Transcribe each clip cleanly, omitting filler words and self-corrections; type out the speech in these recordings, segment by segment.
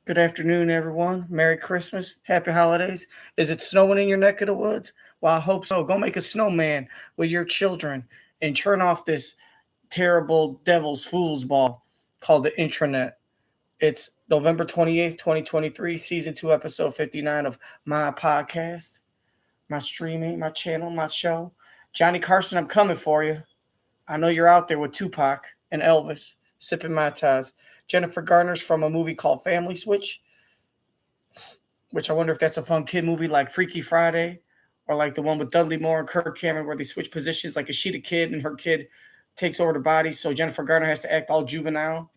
Good afternoon, everyone. Merry Christmas. Happy holidays. Is it snowing in your neck of the woods? Well, I hope so. Go make a snowman with your children and turn off this terrible devil's fool's ball called the intranet. It's November 28th, 2023, season 2, episode 59 of my podcast, my streaming, my channel, my show. Johnny Carson, I'm coming for you. I know you're out there with Tupac and Elvis sipping Mai Tais. Jennifer Garner's from a movie called Family Switch, which I wonder if that's a fun kid movie like Freaky Friday or like the one with Dudley Moore and Kirk Cameron where they switch positions. Like, is she the kid and her kid takes over the body? So Jennifer Garner has to act all juvenile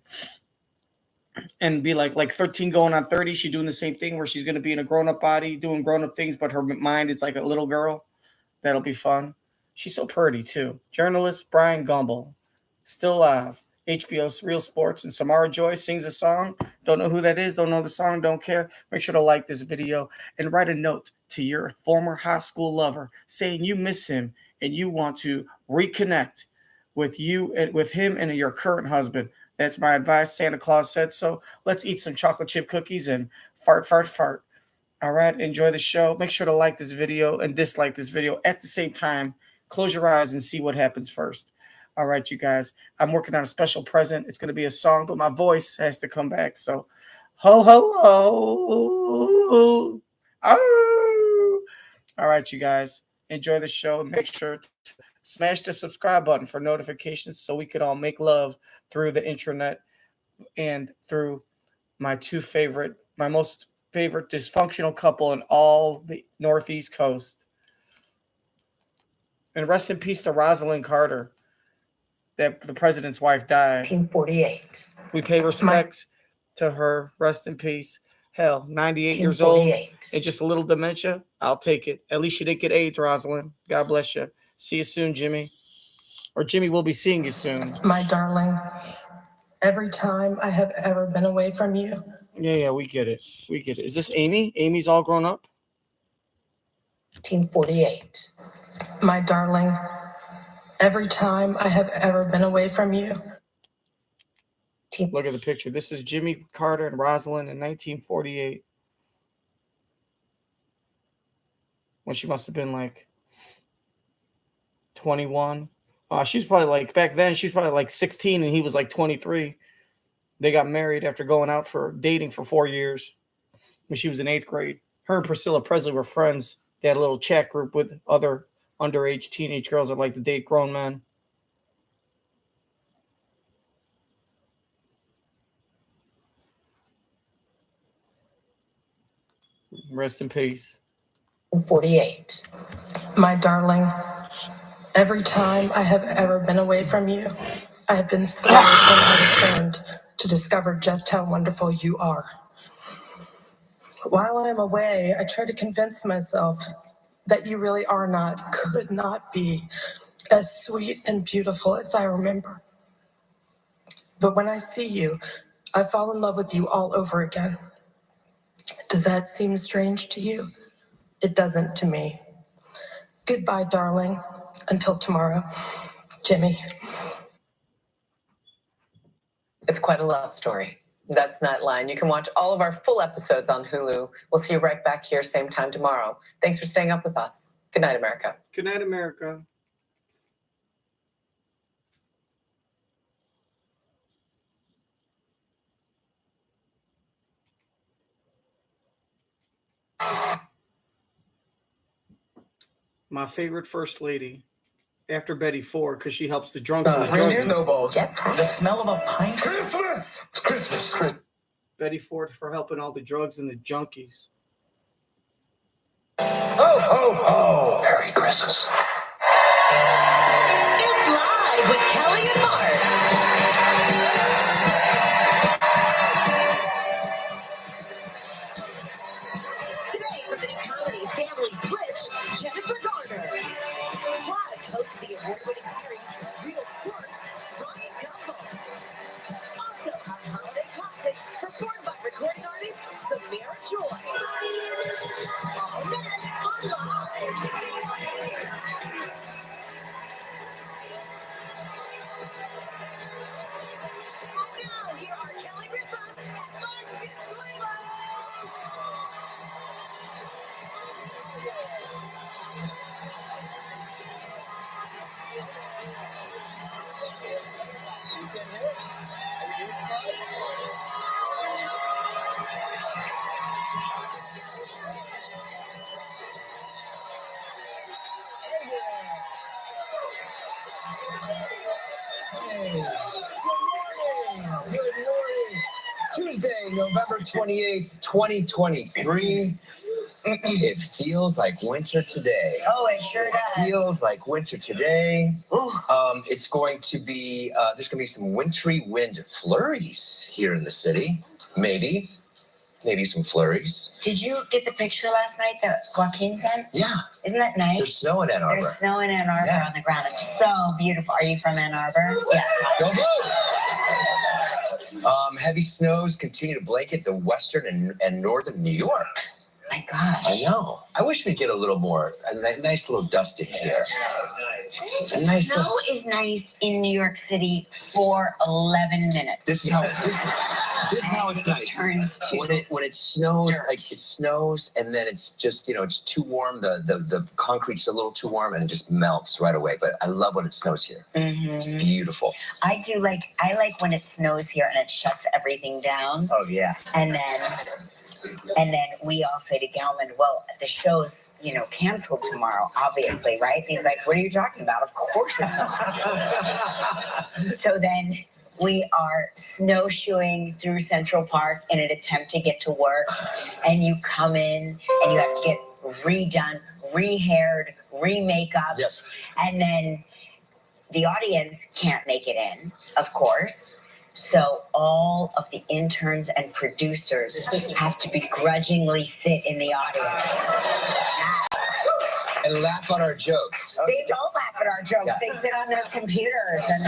and be like 13 going on 30. She's doing the same thing where she's going to be in a grown up body doing grown up things, but her mind is like a little girl. That'll be fun. She's so pretty too. Journalist Bryant Gumbel, still alive. HBO's Real Sports, and Samara Joy sings a song. Don't know who that is, don't know the song, don't care. Make sure to like this video and write a note to your former high school lover saying you miss him and you want to reconnect with you and with him and your current husband. That's my advice. Santa Claus said so. Let's eat some chocolate chip cookies and fart, fart, fart. All right, enjoy the show. Make sure to like this video and dislike this video at the same time. Close your eyes and see what happens first. All right, you guys, I'm working on a special present. It's going to be a song, but my voice has to come back. So, ho, ho, ho. Oh. All right, you guys, enjoy the show. Make sure to smash the subscribe button for notifications so we could all make love through the internet and through my most favorite dysfunctional couple in all the Northeast coast. And rest in peace to Rosalind Carter, that the president's wife died. 1948. We pay respects to her. Rest in peace. Hell, 98 years old and just a little dementia. I'll take it. At least you didn't get AIDS, Rosalind. God bless you. See you soon, Jimmy. Or Jimmy will be seeing you soon. My darling, every time I have ever been away from you. Yeah, we get it. We get it. Is this Amy? Amy's all grown up? 1948. My darling, every time I have ever been away from you. Look at the picture. This is Jimmy Carter and Rosalind in 1948. When she must have been like 21. She was probably like, back then, she was probably like 16 and he was like 23. They got married after going out for dating for 4 years when she was in 8th grade. Her and Priscilla Presley were friends. They had a little chat group with other underage teenage girls that like to date grown men. Rest in peace. 48. My darling, every time I have ever been away from you, I have been thrilled when I returned to discover just how wonderful you are. While I'm away, I try to convince myself that you really are not, could not be, as sweet and beautiful as I remember. But when I see you, I fall in love with you all over again. Does that seem strange to you? It doesn't to me. Goodbye, darling. Until tomorrow. Jimmy. It's quite a love story. That's not lying. You can watch all of our full episodes on Hulu. We'll see you right back here, same time tomorrow. Thanks for staying up with us. Good night, America. Good night, America. My favorite first lady, after Betty Ford, because she helps the drunks and the druggies. Snowballs. The smell of a pine tree. Christmas! It's Christmas. Betty Ford for helping all the drugs and the junkies. Ho, ho, ho! Merry Christmas. It's live with Kelly and Mark. Today from the new comedy Family Switch, Jennifer Garner. Live host of the award-winning series Real Sports, Bryant Gumbel. Also a holiday classic performed by recording artist Samara Joy. All next on Live. Tuesday, November 28th, 2023. It feels like winter today. Oh, it sure does. Feels like winter today. Ooh. It's going to be, there's going to be some wintry wind flurries here in the city. Maybe some flurries. Did you get the picture last night that Joaquin sent? Yeah. Isn't that nice? There's snow in Ann Arbor. There's snow in Ann Arbor on the ground. It's so beautiful. Are you from Ann Arbor? Yes. Go blue! Heavy snows continue to blanket the western and northern New York. My gosh. I know. I wish we'd get a little more, a nice little dust in here. Snow is nice in New York City for 11 minutes. This is how it's nice. Turns to When it snows, dirt. like it snows, and then it's just it's too warm. The concrete's a little too warm, and it just melts right away. But I love when it snows here. It's beautiful. I like when it snows here and it shuts everything down. Oh yeah. And then we all say to Gelman, well, the show's, canceled tomorrow, obviously, right? And he's like, what are you talking about? Of course it's not. So then we are snowshoeing through Central Park in an attempt to get to work. And you come in and you have to get redone, re-haired, re-makeup. Yes. And then the audience can't make it in, of course. So all of the interns and producers have to begrudgingly sit in the audience. And laugh on our jokes. They don't laugh at our jokes. Yeah. They sit on their computers and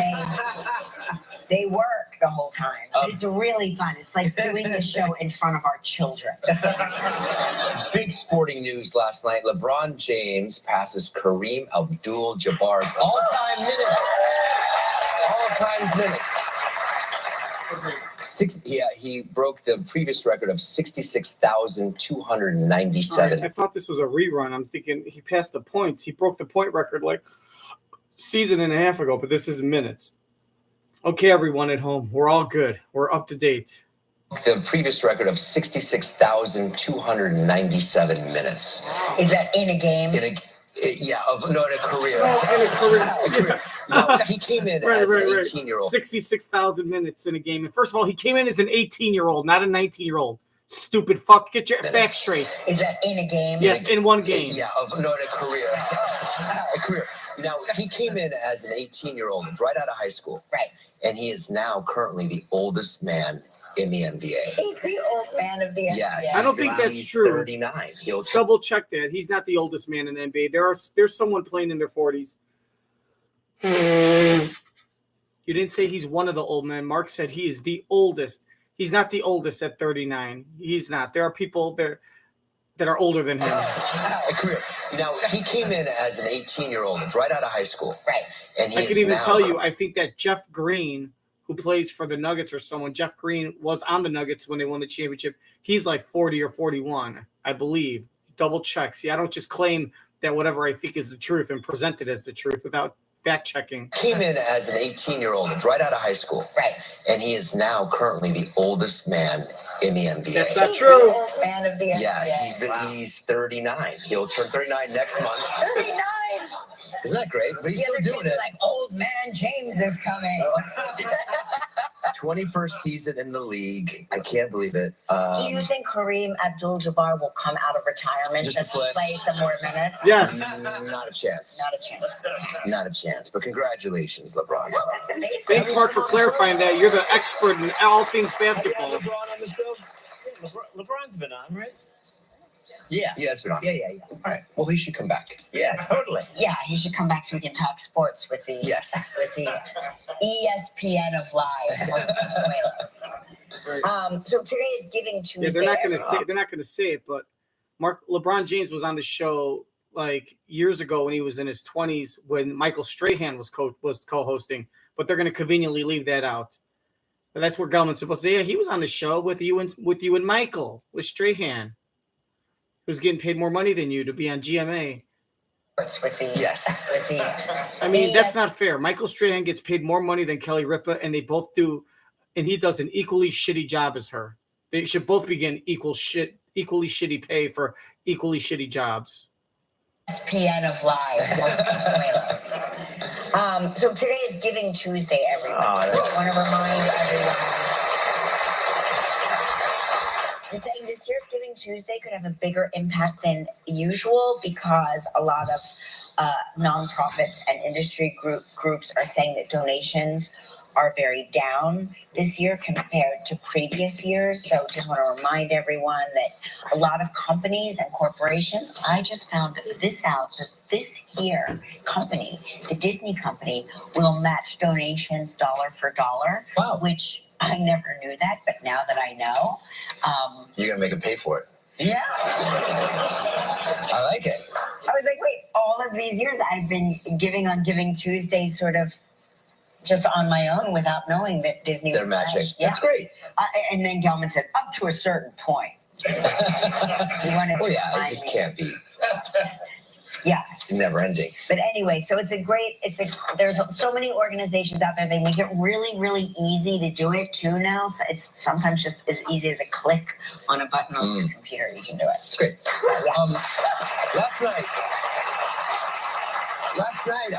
they work the whole time. But it's really fun. It's like doing the show in front of our children. Big sporting news last night. LeBron James passes Kareem Abdul-Jabbar's all-time minutes. He broke the previous record of 66,297. I thought this was a rerun. I'm thinking he passed the points. He broke the point record like season and a half ago, but this is minutes. Okay, everyone at home, we're all good. We're up to date. The previous record of 66,297 minutes. Is that in a game? In a career. Oh, in a career. No, he came in as an 18-year-old. 66,000 minutes in a game. And first of all, he came in as an 18-year-old, not a 19-year-old. Stupid fuck. Get your facts straight. Is that in a game? Yes, in one game. In a career. A career. Now, he came in as an 18-year-old right out of high school. Right. And he is now currently the oldest man in the NBA. He's the old man of the NBA. Yeah, I don't think that's he's true. 39. He'll Double check that. He's not the oldest man in the NBA. There's someone playing in their 40s. You didn't say he's one of the old men. Mark said he is the oldest. He's not the oldest at 39. He's not. There are people that are older than him. A career. Now, he came in as an 18-year-old right out of high school. Right. And I could even tell you, I think that Jeff Green, who plays for the Nuggets or someone, Jeff Green was on the Nuggets when they won the championship. He's like 40 or 41, I believe. Double check. See, I don't just claim that whatever I think is the truth and present it as the truth without fact checking. Came in as an 18-year-old right out of high school. Right. And he is now currently the oldest man in the NBA. That's not He's true. the old man of the NBA. Yeah, he's 39. He'll turn 39 next month. 39. Isn't that great? But he's The still other doing kids it. are like, old man James is coming. 21st season in the league. I can't believe it. Do you think Kareem Abdul-Jabbar will come out of retirement Just just to to play? play some more minutes? Yes. Not a chance. Not a chance. Not a chance. But congratulations, LeBron. Well, that's amazing. Thanks, Mark, for clarifying that. You're the expert in all things basketball. LeBron on the show? Yeah, LeBron's been on, right? Yeah. Yeah, it's been on. Yeah. All right. Well, he should come back. Yeah, totally. Yeah, he should come back so we can talk sports with the Yes. with the ESPN of live. So today is Giving Tuesday. Yeah, they're not going to say it, but LeBron James was on the show like years ago when he was in his 20s when Michael Strahan was co-hosting, but they're going to conveniently leave that out. But that's where Gelman's supposed to say, yeah, he was on the show with you and Michael, with Strahan, who's getting paid more money than you to be on GMA. Yes. I mean, that's not fair. Michael Strahan gets paid more money than Kelly Ripa, and they both do, and he does an equally shitty job as her. They should both be getting equally shitty pay for equally shitty jobs. ESPN of live. So today is Giving Tuesday, everyone. I want to remind everyone Tuesday could have a bigger impact than usual because a lot of nonprofits and industry groups are saying that donations are very down this year compared to previous years. So just want to remind everyone that a lot of companies and corporations, I just found this out, that this year company, the Disney company, will match donations dollar for dollar, Wow. which I never knew that, but now that I know. You're going to make them pay for it. Yeah. I like it. I was like, wait, all of these years I've been giving on Giving Tuesday sort of just on my own without knowing that Disney They're would matching. match. Yeah. That's great. And then Gelman said, up to a certain point. He wanted to Well, yeah, it remind just me. can't be Yeah. never ending. But anyway, so there's so many organizations out there. They make it really, really easy to do it too now. So it's sometimes just as easy as a click on a button on your computer. You can do it. It's great. So, yeah. Last night,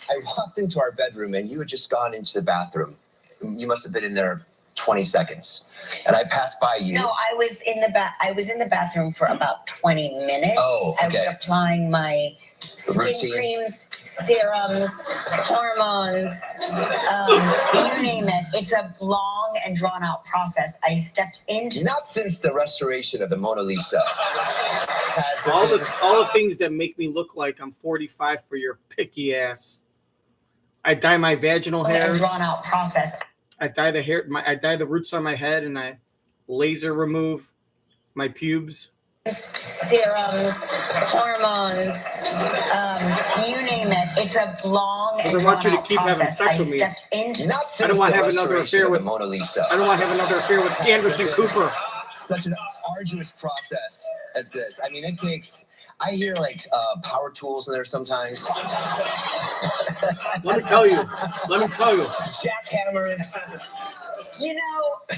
I walked into our bedroom and you had just gone into the bathroom. You must have been in there 20 seconds, and I passed by you. No, I was in the bathroom for about 20 minutes. Oh, okay. I was applying my skin Routine. creams, serums, hormones, you name it. It's a long and drawn out process. I stepped into Not since the restoration of the Mona Lisa. Has there All been- the things that make me look like I'm 45 for your picky ass. I dye my vaginal and hairs. drawn out process. I dye the hair. I dye the roots on my head, and I laser remove my pubes. Serums, hormones, you name it. It's a long and Because I want you to drawn-out keep having process. sex I with me. stepped into Not since I don't want the to have another restoration affair of with the Mona Lisa. I don't want to have another affair with Anderson Cooper. Such an arduous process as this. I mean, it takes. I hear like power tools in there sometimes. Let me tell you. Jackhammers. You know, I'm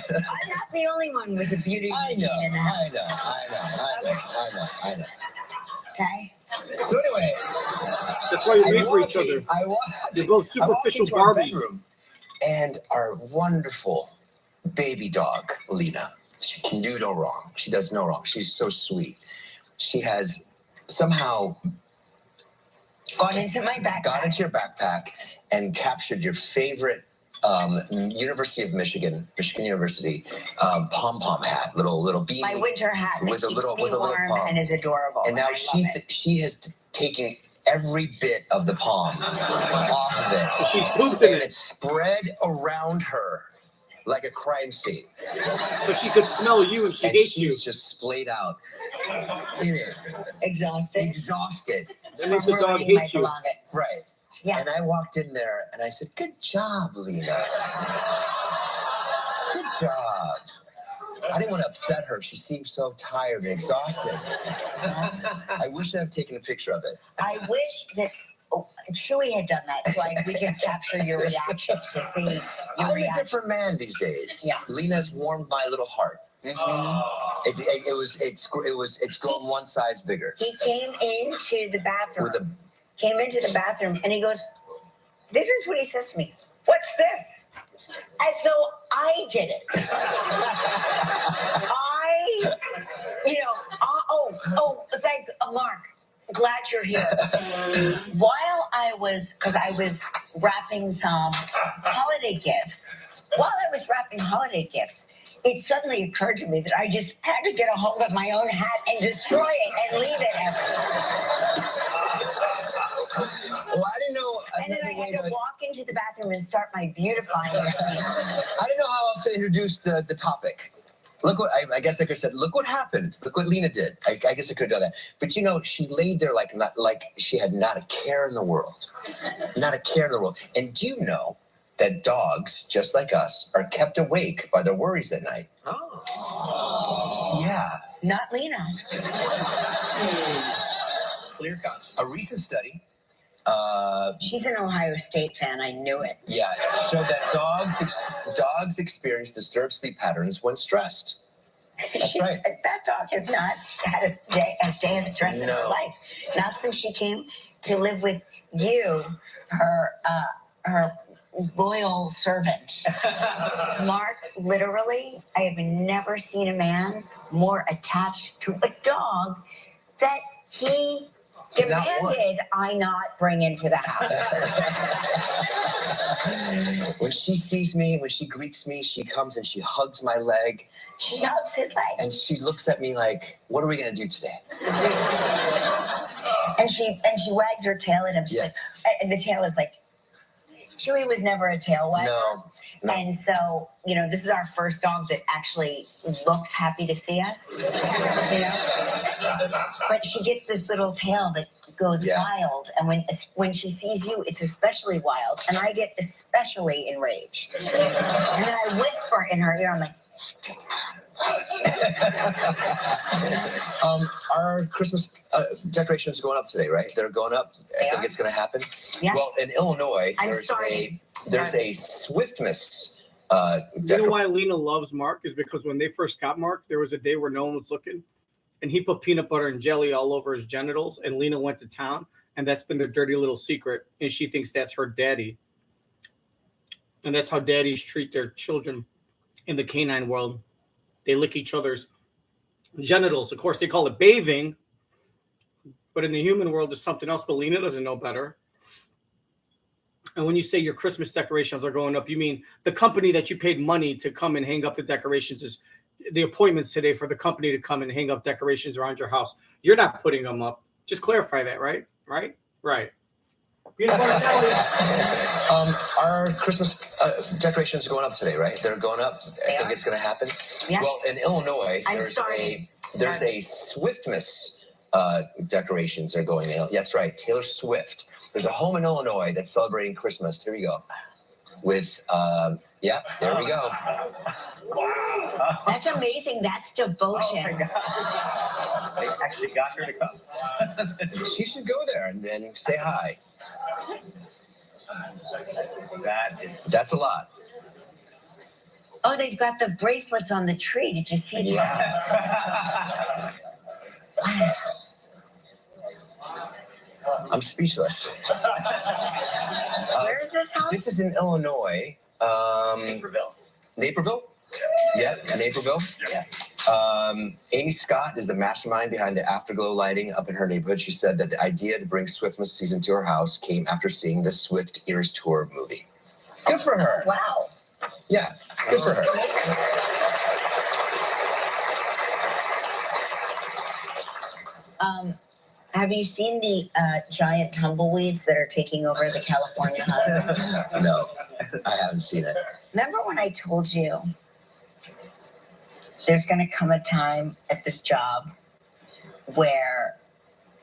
not the only one with a beauty I routine know. in the house. I know. Okay. So anyway, That's why you're made for walk each other. in- I walk- You're both I walk superficial into our Barbies. bedroom, and our wonderful baby dog, Lena. She can do no wrong. She does no wrong. She's so sweet. She has somehow Gone into my got backpack. into your backpack and captured your favorite University of Michigan University pom-pom hat, little beanie. My winter hat that With a keeps little- me with a little warm pom. and is adorable. And now I love it. she has taken every bit of the palm off of it. And she's pooped And in it, it's spread around her like a crime scene. so she could smell you and she And hates you. she's just splayed out. It is. Exhausted. Exhausted. That means from the dog ruining my hates you. belongings. Right. Yeah. And I walked in there and I said, "Good job, Lena. Good job." I didn't want to upset her. She seemed so tired and exhausted. I wish I had taken a picture of it. I wish that Chewy had done that so we could capture your reaction to see your I'm a reaction. different man these days. Yeah. Lena's warmed my little heart. It's grown one size bigger. He came into the bathroom. With a And he goes, this is what he says to me. What's this? As though I did it. Thank Mark. Glad you're here. While I was wrapping some holiday gifts, it suddenly occurred to me that I just had to get a hold of my own hat and destroy it and leave it everywhere. Well, I didn't know. And then I had to walk into the bathroom and start my beautifying routine. I didn't know how else to introduce the topic. Look what I guess I could have said. Look what happened. Look what Lena did. I guess I could have done that. But she laid there like she had not a care in the world. Not a care in the world. And do you know that dogs, just like us, are kept awake by their worries at night? Oh. Yeah. Not Lena. Clear cut. A recent study. She's an Ohio State fan. I knew it. Yeah, it showed that dogs experience disturbed sleep patterns when stressed. That's right. That dog has not had a day of stress in her No. life. Not since she came to live with you. Her loyal servant. Mark, literally, I have never seen a man more attached to a dog that he demanded I not bring into the house. When she sees me, when she greets me, she comes and she hugs my leg. She hugs his leg. And she looks at me like, what are we going to do today? And she wags her tail at him. She's like, and the tail is like, Chewy was never a tail wagger. No. And so, you know, this is our first dog that actually looks happy to see us. You know? But she gets this little tail that goes wild. And when she sees you, it's especially wild. And I get especially enraged. And then I whisper in her ear, I'm like, our Christmas decorations are going up today, right? They're going up. I think it's going to happen. Yes. Well, in Illinois, there's a Swiftmas. You know why Lena loves Mark is because when they first got Mark, there was a day where no one was looking, and he put peanut butter and jelly all over his genitals, and Lena went to town, and that's been their dirty little secret, and she thinks that's her daddy, and that's how daddies treat their children in the canine world. They lick each other's genitals. Of course, they call it bathing, but in the human world, it's something else. But Lena doesn't know better. And when you say your Christmas decorations are going up, you mean the company that you paid money to come and hang up the decorations is the appointments today for the company to come and hang up decorations around your house. You're not putting them up. Just clarify that, right? Right. Our Christmas decorations are going up today, right? They're going up. I think it's going to happen. Yes. Well, in Illinois, there's a Swiftmas decorations that are going in. That's right, Taylor Swift. There's a home in Illinois that's celebrating Christmas. Here we go. With there we go. Wow. That's amazing. That's devotion. Oh my God. They actually got her to come. She should go there and say hi. That's a lot. Oh, they've got the bracelets on the tree. Did you see that? Yeah. Wow. I'm speechless. Where is this house? This is in Illinois. Naperville? Yeah, Naperville. Yeah. Amy Scott is the mastermind behind the Afterglow lighting up in her neighborhood. She said that the idea to bring Swiftmas season to her house came after seeing the Swift Ears Tour movie. Good for her. Wow. Yeah, good for her. Have you seen the giant tumbleweeds that are taking over the California highway? No, I haven't seen it. Remember when I told you there's going to come a time at this job where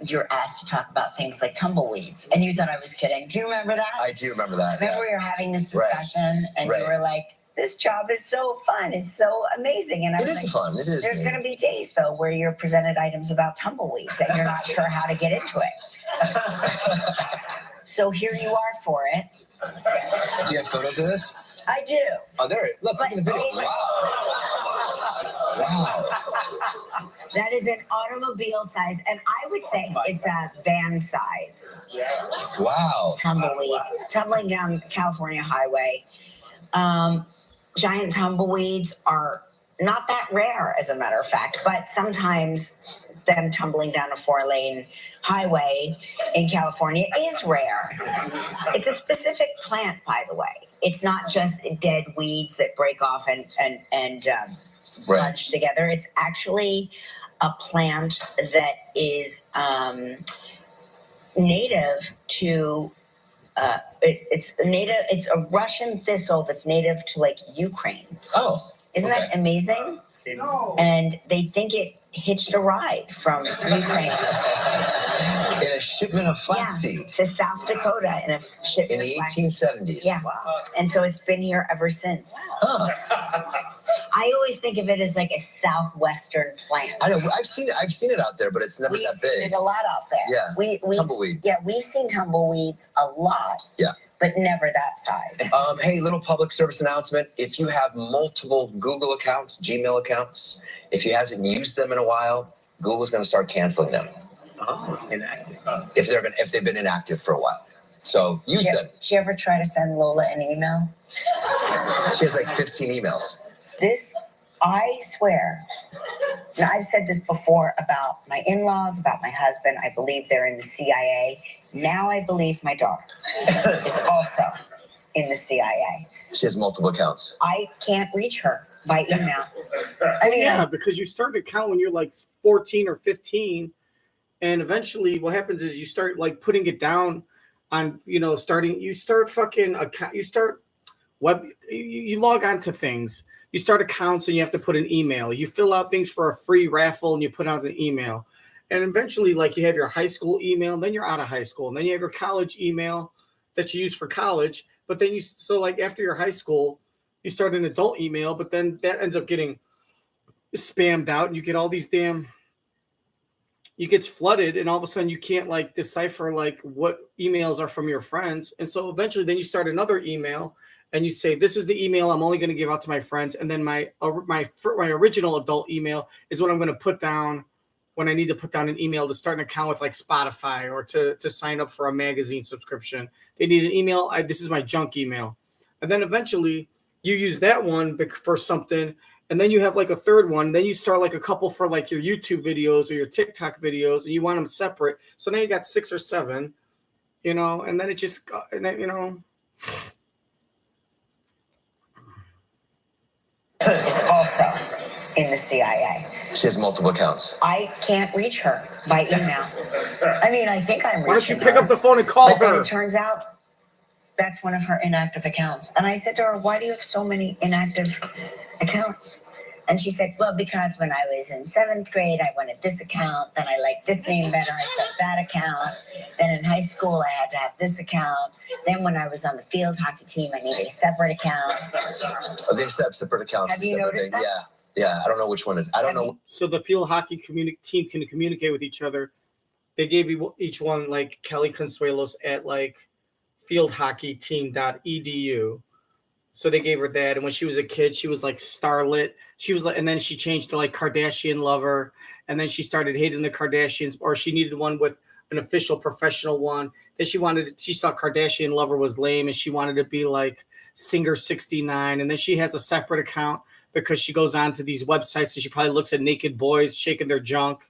you're asked to talk about things like tumbleweeds, and you thought I was kidding? Do you remember that? I do remember that. Remember we were having this discussion, and you were like, this job is so fun. It's so amazing. And I was like, fun. It is. There's going to be days, though, where you're presented items about tumbleweeds, and you're not sure how to get into it. So here you are for it. Do you have photos of this? I do. Oh, there. Look at the video. Wow. That is an automobile size, and I would say it's a van size. Wow. Tumbleweed tumbling down California highway. Giant tumbleweeds are not that rare, as a matter of fact, but sometimes them tumbling down a 4-lane highway in California is rare. It's a specific plant, by the way. It's not just dead weeds that break off and bunch together. It's actually a plant that is native to it's a Russian thistle that's native to like Ukraine. Oh. Isn't that amazing? No. And they think it hitched a ride from Ukraine. In a shipment of flaxseed. To South Dakota in a shipment in the 1870s. Yeah. Wow. And so it's been here ever since. Huh. I always think of it as like a southwestern plant. I know. I've seen it out there, but it's never that big. We've seen it a lot out there. Yeah. Tumbleweed. Yeah, we've seen tumbleweeds a lot. Yeah. But never that size. Hey, little public service announcement. If you have multiple Google accounts, Gmail accounts, if you haven't used them in a while, Google's going to start canceling them. Oh, inactive. If they've been inactive for a while. So use them. Did she ever try to send Lola an email? She has like 15 emails. This, I swear, and I've said this before about my in-laws, about my husband. I believe they're in the CIA. Now I believe my daughter is also in the CIA. She has multiple accounts. I can't reach her by email. I mean, Yeah, because you start an account when you're like 14 or 15, and eventually what happens is you start like putting it down on, you start fucking account, you start web, you log on to things, you start accounts, and you have to put an email. You fill out things for a free raffle, and you put out an email, and eventually, like, you have your high school email, and then you're out of high school, and then you have your college email that you use for college. But then like after your high school, you start an adult email, but then that ends up getting spammed out, and you get all these you get flooded, and all of a sudden you can't like decipher like what emails are from your friends. And so eventually then you start another email, and you say, this is the email I'm only going to give out to my friends, and then my original adult email is what I'm going to put down when I need to put down an email to start an account with like Spotify, or to sign up for a magazine subscription. They need an email. This is my junk email. And then eventually you use that one for something, and then you have like a third one. Then you start like a couple for like your YouTube videos or your TikTok videos, and you want them separate. So now you got 6 or 7, and then it just, is also in the CIA. She has multiple accounts. I can't reach her by email. I mean, I think I'm reaching her. Why don't you pick up the phone and call But then her? it turns out that's one of her inactive accounts. And I said to her, why do you have so many inactive accounts? And she said, well, because when I was in 7th grade, I wanted this account. Then I liked this name better. I set that account. Then in high school, I had to have this account. Then when I was on the field hockey team, I needed a separate account. Oh, they have separate accounts. Have you noticed that? Yeah. I don't know which one is. I don't know. So the field hockey team can communicate with each other. They gave each one like Kelly Consuelos at like fieldhockeyteam.edu. So they gave her that. And when she was a kid, she was like Starlet. She was like, and then she changed to like Kardashian Lover. And then she started hating the Kardashians, or she needed one with an official professional one. Then she thought Kardashian Lover was lame, and she wanted to be like Singer 69. And then she has a separate account because she goes on to these websites and she probably looks at naked boys shaking their junk.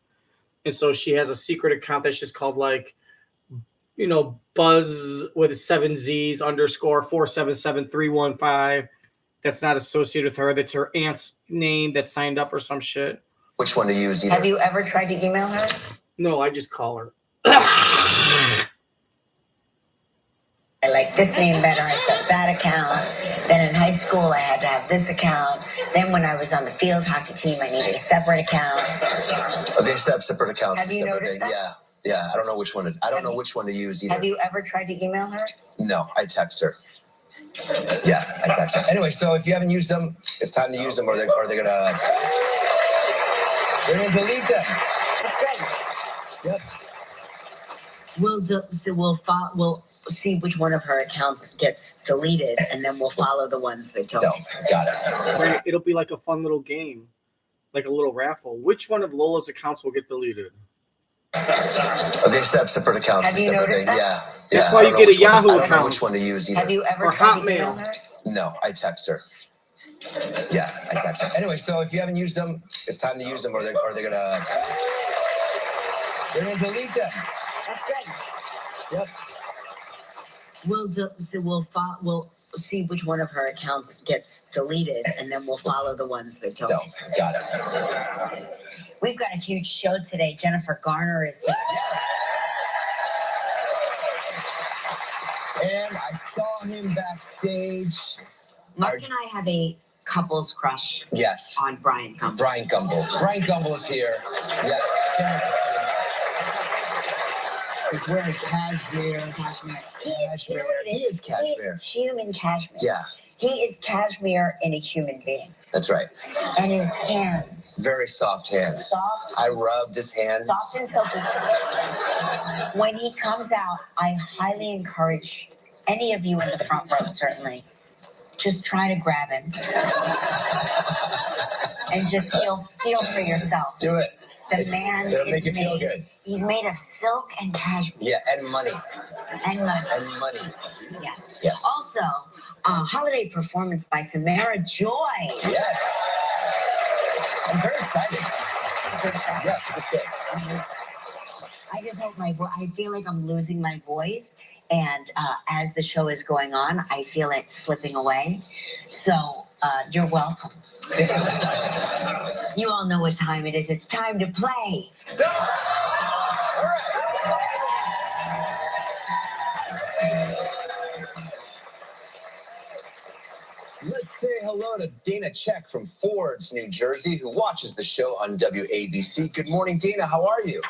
And so she has a secret account that's just called like, Buzz with 7 Z's _477315. That's not associated with her. That's her aunt's name that signed up or some shit. Which one to use? Have you ever tried to email her? No, I just call her. I like this name better. I set that account. Then in high school, I had to have this account. Then when I was on the field hockey team, I needed a separate account. Oh, they have separate accounts. Have you noticed that? Yeah. I don't know which one. I don't know which one to use either. Have you ever tried to email her? No, I text her. Yeah, I text her. Anyway, so if you haven't used them, it's time to use them, or they're gonna delete them. That's great. Yep. We'll see which one of her accounts gets deleted, and then we'll follow the ones that don't. Got it. It'll be like a fun little game, like a little raffle. Which one of Lola's accounts will get deleted? Oh, they have separate accounts. Have you noticed that? Yeah. That's why you get a Yahoo I don't know account. which one to use either. Have you ever Or tried to Hotmail. email her? No, I text her. Yeah, I text her. Anyway, so if you haven't used them, it's time to use them, or they're gonna delete them. That's great. Yep. We'll see which one of her accounts gets deleted, and then we'll follow the ones that don't. Got it. We've got a huge show today. Jennifer Garner is here. And I saw him backstage. Mark and I have a couples crush Yes. on Bryant Gumbel. Bryant Gumbel. Bryant Gumbel is here. Yes. He's wearing cashmere. You know what He is cashmere. He's human cashmere. Yeah, He is cashmere in a human being. that's right. And his hands. Very soft hands. Soft. I rubbed his hands. Soft and silky. When he comes out, I highly encourage any of you in the front row, certainly, just try to grab him. And just feel for yourself. Do it. The man It'll is make you feel made- good. He's made of silk and cashmere. Yeah, and money. And money. And money. Yes. Yes. Also, a holiday performance by Samara Joy. Yes. I'm very excited. Yeah, for sure. I just hope my voice, I feel like I'm losing my voice. And as the show is going on, I feel it slipping away. So you're welcome. You all know what time it is. It's time to play. Let's say hello to Dana Check from Fords, New Jersey, who watches the show on WABC. Good morning, Dana. How are you?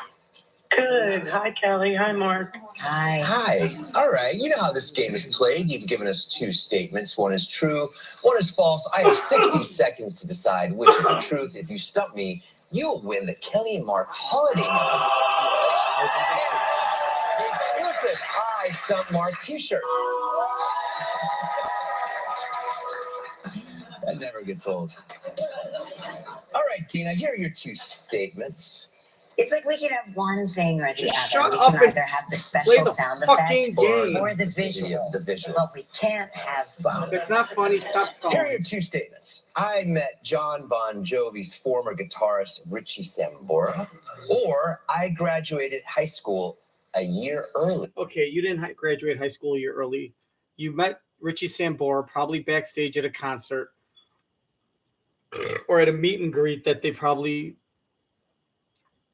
Good. Hi, Kelly. Hi, Mark. Hi. Hi. All right. You know how this game is played. You've given us 2 statements. One is true, one is false. I have 60 seconds to decide which is the truth. If you stump me, you'll win the Kelly and Mark holiday mug. The exclusive I Stump Mark t-shirt. That never gets old. All right, Tina, here are your 2 statements. It's like we can have one thing or the Just other. shut We up can and either have the play special the sound fucking effect game. or the visuals. The visuals. But we can't have both. It's not funny. Stop Here are stalling. your 2 statements. I met John Bon Jovi's former guitarist, Richie Sambora, or I graduated high school a year early. Okay, you didn't graduate high school a year early. You met Richie Sambora probably backstage at a concert or at a meet and greet that they probably,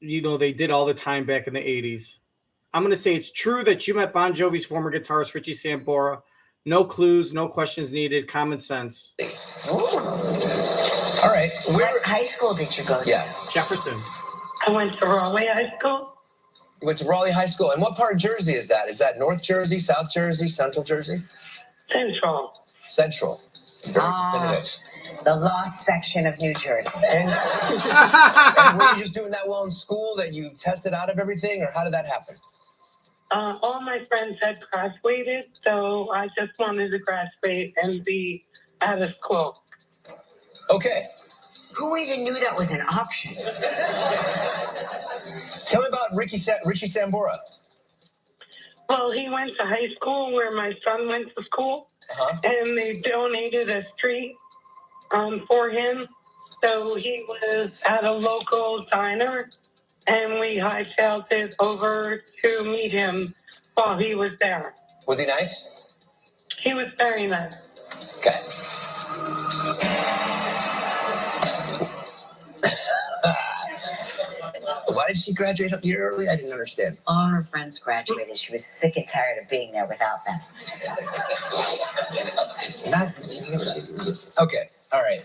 they did all the time back in the 80s. I'm going to say it's true that you met Bon Jovi's former guitarist, Richie Sambora. No clues, no questions needed, common sense. All right. What high school did you go to? Yeah. Jefferson. I went to Raleigh High School. You went to Raleigh High School. And what part of Jersey is that? Is that North Jersey, South Jersey, Central Jersey? Central. Central. Very definitive. The lost section of New Jersey. And were you just doing that well in school that you tested out of everything, or how did that happen? All my friends had graduated, so I just wanted to graduate and be out of school. Okay. Who even knew that was an option? Tell me about Richie Sambora. Well, he went to high school where my son went to school, and they donated a street for him. So he was at a local diner, and we hightailed it over to meet him while he was there. Was he nice? He was very nice. Okay. Why did she graduate a year early? I didn't understand. All her friends graduated. She was sick and tired of being there without them. Okay. All right.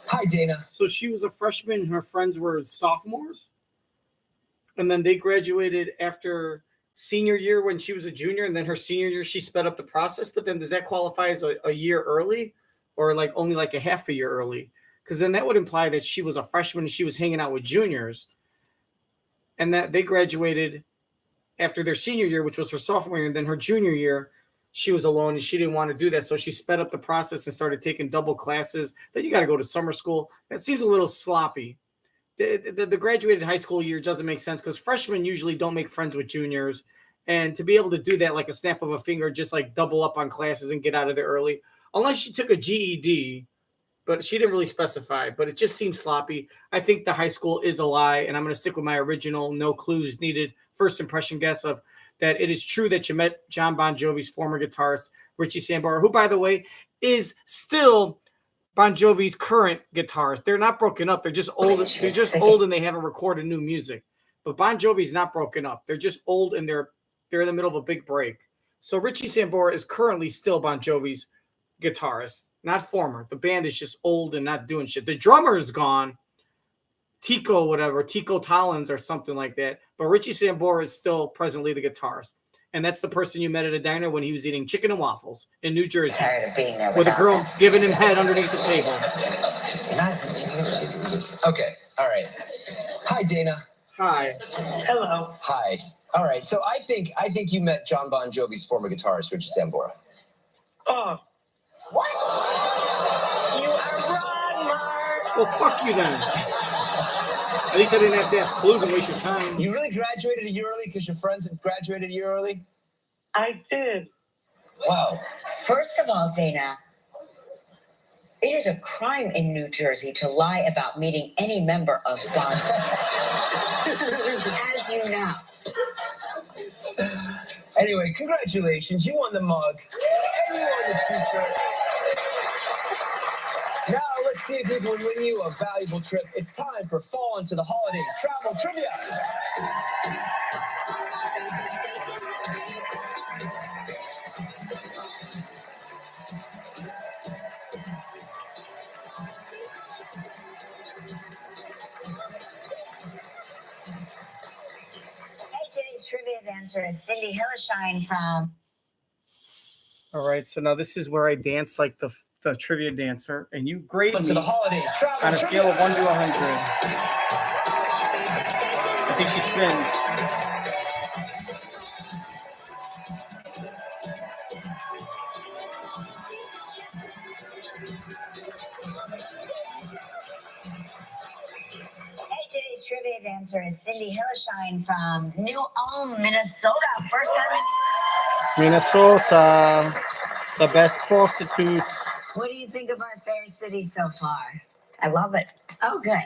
Hi, Dana. So she was a freshman and her friends were sophomores? And then they graduated after senior year when she was a junior, and then her senior year she sped up the process. But then does that qualify as a year early, or like only like a half a year early? Because then that would imply that she was a freshman and she was hanging out with juniors, and that they graduated after their senior year, which was her sophomore year, and then her junior year she was alone and she didn't want to do that, so she sped up the process and started taking double classes. Then you got to go to summer school. That seems a little sloppy. The graduated high school year doesn't make sense because freshmen usually don't make friends with juniors. And to be able to do that like a snap of a finger, just like double up on classes and get out of there early, unless she took a GED, but she didn't really specify, but it just seems sloppy. I think the high school is a lie, and I'm going to stick with my original no clues needed first impression guess of that it is true that you met John Bon Jovi's former guitarist, Richie Sambora, who, by the way, is still Bon Jovi's current guitarist. They're not broken up. They're just old. They're just old and they haven't recorded new music. But Bon Jovi's not broken up. They're just old and they're in the middle of a big break. So Richie Sambora is currently still Bon Jovi's guitarist, not former. The band is just old and not doing shit. The drummer is gone. Tico Tollins or something like that. But Richie Sambora is still presently the guitarist. And that's the person you met at a diner when he was eating chicken and waffles in New Jersey. Tired of being there with a girl them. giving him head underneath the table. Okay. All right. Hi, Dana. Hi. Hello. Hi. All right. So I think you met John Bon Jovi's former guitarist, Richie Sambora. Oh, What? you are wrong, Mark. Well, fuck you then. At least I didn't have to ask clues and waste your time. You really graduated a year early because your friends had graduated a year early? I did. Wow. First of all, Dana, it is a crime in New Jersey to lie about meeting any member of Bond. As you know. Anyway, congratulations. You won the mug. And you won the t-shirt. Now let's see if we can win you a valuable trip. It's time for Fall into the Holidays Travel Trivia. Hey, today's trivia dancer is Cindy Hilleshine from... All right, so now this is where I dance like the trivia dancer, and you grade Into me the Holidays Travel on a Trivia. scale of 1 to 100. I think she spins. Hey, today's trivia dancer is Cindy Hilleshine from New Ulm, Minnesota. First time in... Minnesota, the best prostitutes. What do you think of our fair city so far? I love it. Oh, good.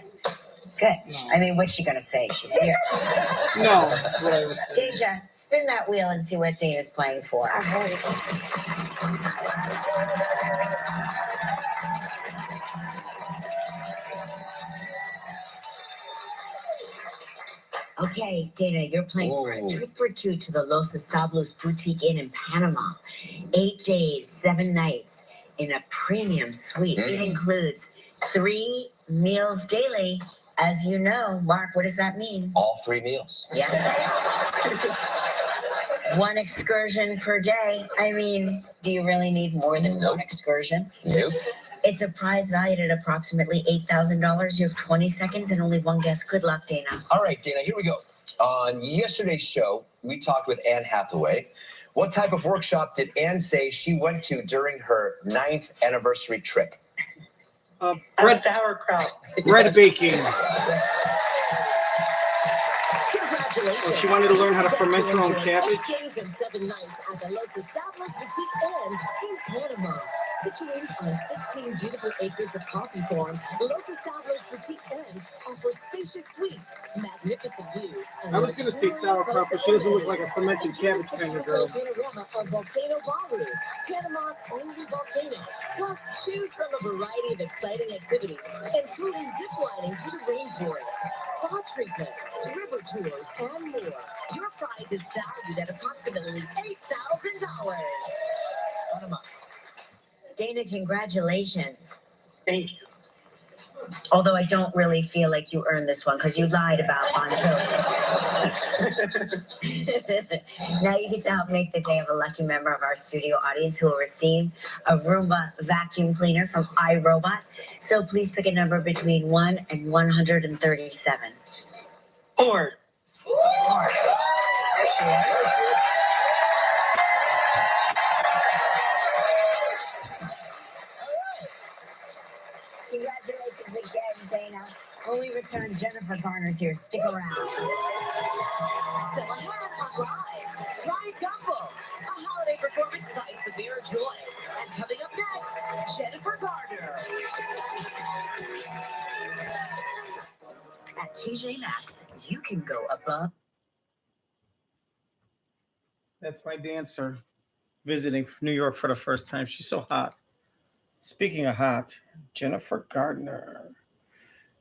Good. I mean, what's she going to say? She's here. No, that's what I would say. Deja, spin that wheel and see what Dana's playing for. Okay, Dana, you're playing for a trip for two to the Los Establos Boutique Inn in Panama. 8 days, 7 nights in a premium suite. It includes 3 meals daily. As you know, Mark, what does that mean? All 3 meals. Yeah. 1 excursion per day. I mean, do you really need more than 1 excursion? Nope. It's a prize valued at approximately $8,000. You have 20 seconds and only 1 guess. Good luck, Dana. All right, Dana, here we go. On yesterday's show, we talked with Anne Hathaway. What type of workshop did Anne say she went to during her 9th anniversary trip? Bread, Sauerkraut. bread baking. Congratulations. Oh, she wanted to learn how to ferment her own cabbage. 8 days and 7 nights at the Los Establos Boutique Inn in Panama. Situated on 16 beautiful acres of coffee farm, Los Establos Boutique Inn offers spacious suites, magnificent views, and I was going to say sauerkraut, but she doesn't look like a fermented cabbage kind of girl. panorama of Volcano Baru, Panama's only volcano. Plus, choose from a variety of exciting activities, including zip lining through the rainforest, spa treatments, river tours, and more. Your prize is valued at approximately $8,000. Panama. Dana, congratulations. Thank you. Although I don't really feel like you earned this one because you lied about Bon Jovi. Now you get to help make the day of a lucky member of our studio audience who will receive a Roomba vacuum cleaner from iRobot. So please pick a number between 1 and 137. 4. There she is. Congratulations again, Dana. When we return, Jennifer Garner's here. Stick around. Still ahead on Live, Bryant Gumbel, a holiday performance by Samara Joy. And coming up next, Jennifer Garner. At TJ Maxx, you can go above. That's my dancer visiting New York for the first time. She's so hot. Speaking of hot, Jennifer Gardner.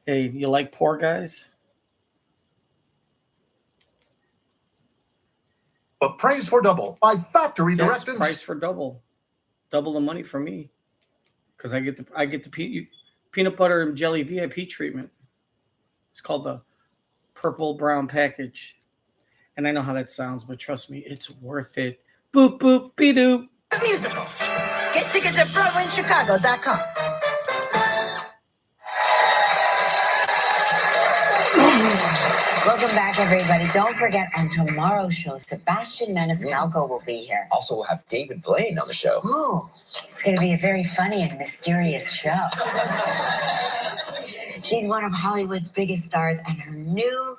Hey, you like poor guys? A Praise for Double by Factory Yes, Directors. price for double the money for me, because I get the peanut butter and jelly VIP treatment. It's called the purple brown package, and I know how that sounds, but trust me, it's worth it. Boop boop be doop. The musical. Get tickets at BroadwayInChicago.com. Welcome back, everybody. Don't forget, on tomorrow's show, Sebastian Maniscalco will be here. Also, we'll have David Blaine on the show. Ooh, it's going to be a very funny and mysterious show. She's one of Hollywood's biggest stars, and her new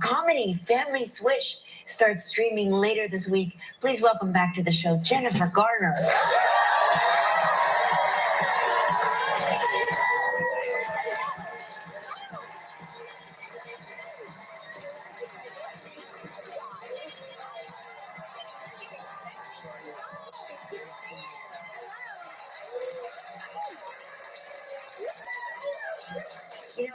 comedy, Family Switch, starts streaming later this week. Please welcome back to the show, Jennifer Garner. You know,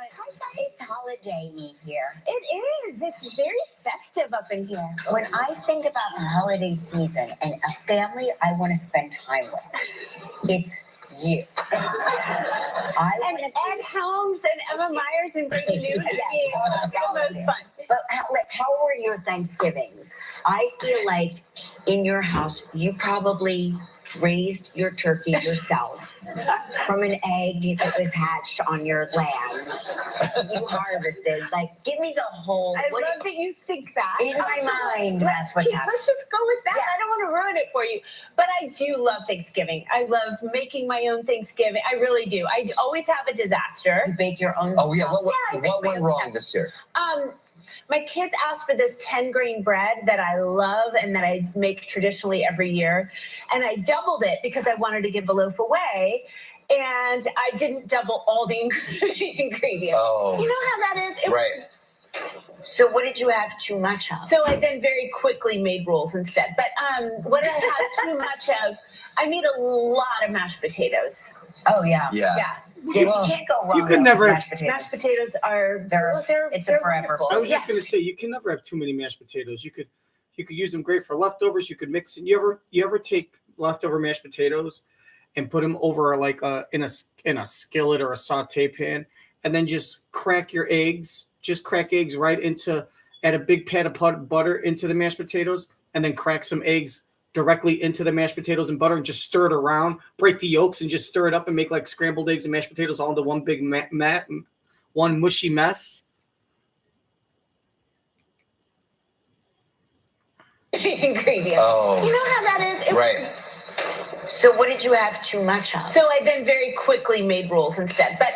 it's holiday-y here. It is. It's very festive up in here. When I think about the holiday season and a family I want to spend time with, it's you. And Ed Helms and Emma Myers and Brady News. It's the most fun. But how were your Thanksgivings? I feel like in your house, you probably raised your turkey yourself from an egg that was hatched on your land. You harvested. Like, give me the whole. I love that you think that. In my mind, that's what's happening. Let's just go with that. Yeah. I don't want to ruin it for you. But I do love Thanksgiving. I love making my own Thanksgiving. I really do. I always have a disaster. You bake your own Oh, yeah. stuff. What went wrong this year? My kids asked for this 10-grain bread that I love and that I make traditionally every year. And I doubled it because I wanted to give a loaf away. And I didn't double all the ingredients. Oh. You know how that is? Right. So what did you have too much of? So I then very quickly made rolls instead. But what I had too much of, I made a lot of mashed potatoes. Oh, yeah. Yeah. Yeah. You can't go wrong. You can with never- mashed potatoes. Mashed potatoes are It's a forever wonderful. I was just Yes. gonna say you can never have too many mashed potatoes. You could use them great for leftovers. You could mix it. You ever take leftover mashed potatoes and put them over like in a skillet or a saute pan, and then just crack your eggs. Just crack eggs right into add a big pat of butter into the mashed potatoes, and then crack some eggs directly into the mashed potatoes and butter, and just stir it around. Break the yolks and just stir it up and make like scrambled eggs and mashed potatoes all into one big one mushy mess. Ingredients. Oh. You know how that is? Right. So what did you have too much of? So I then very quickly made rolls instead. But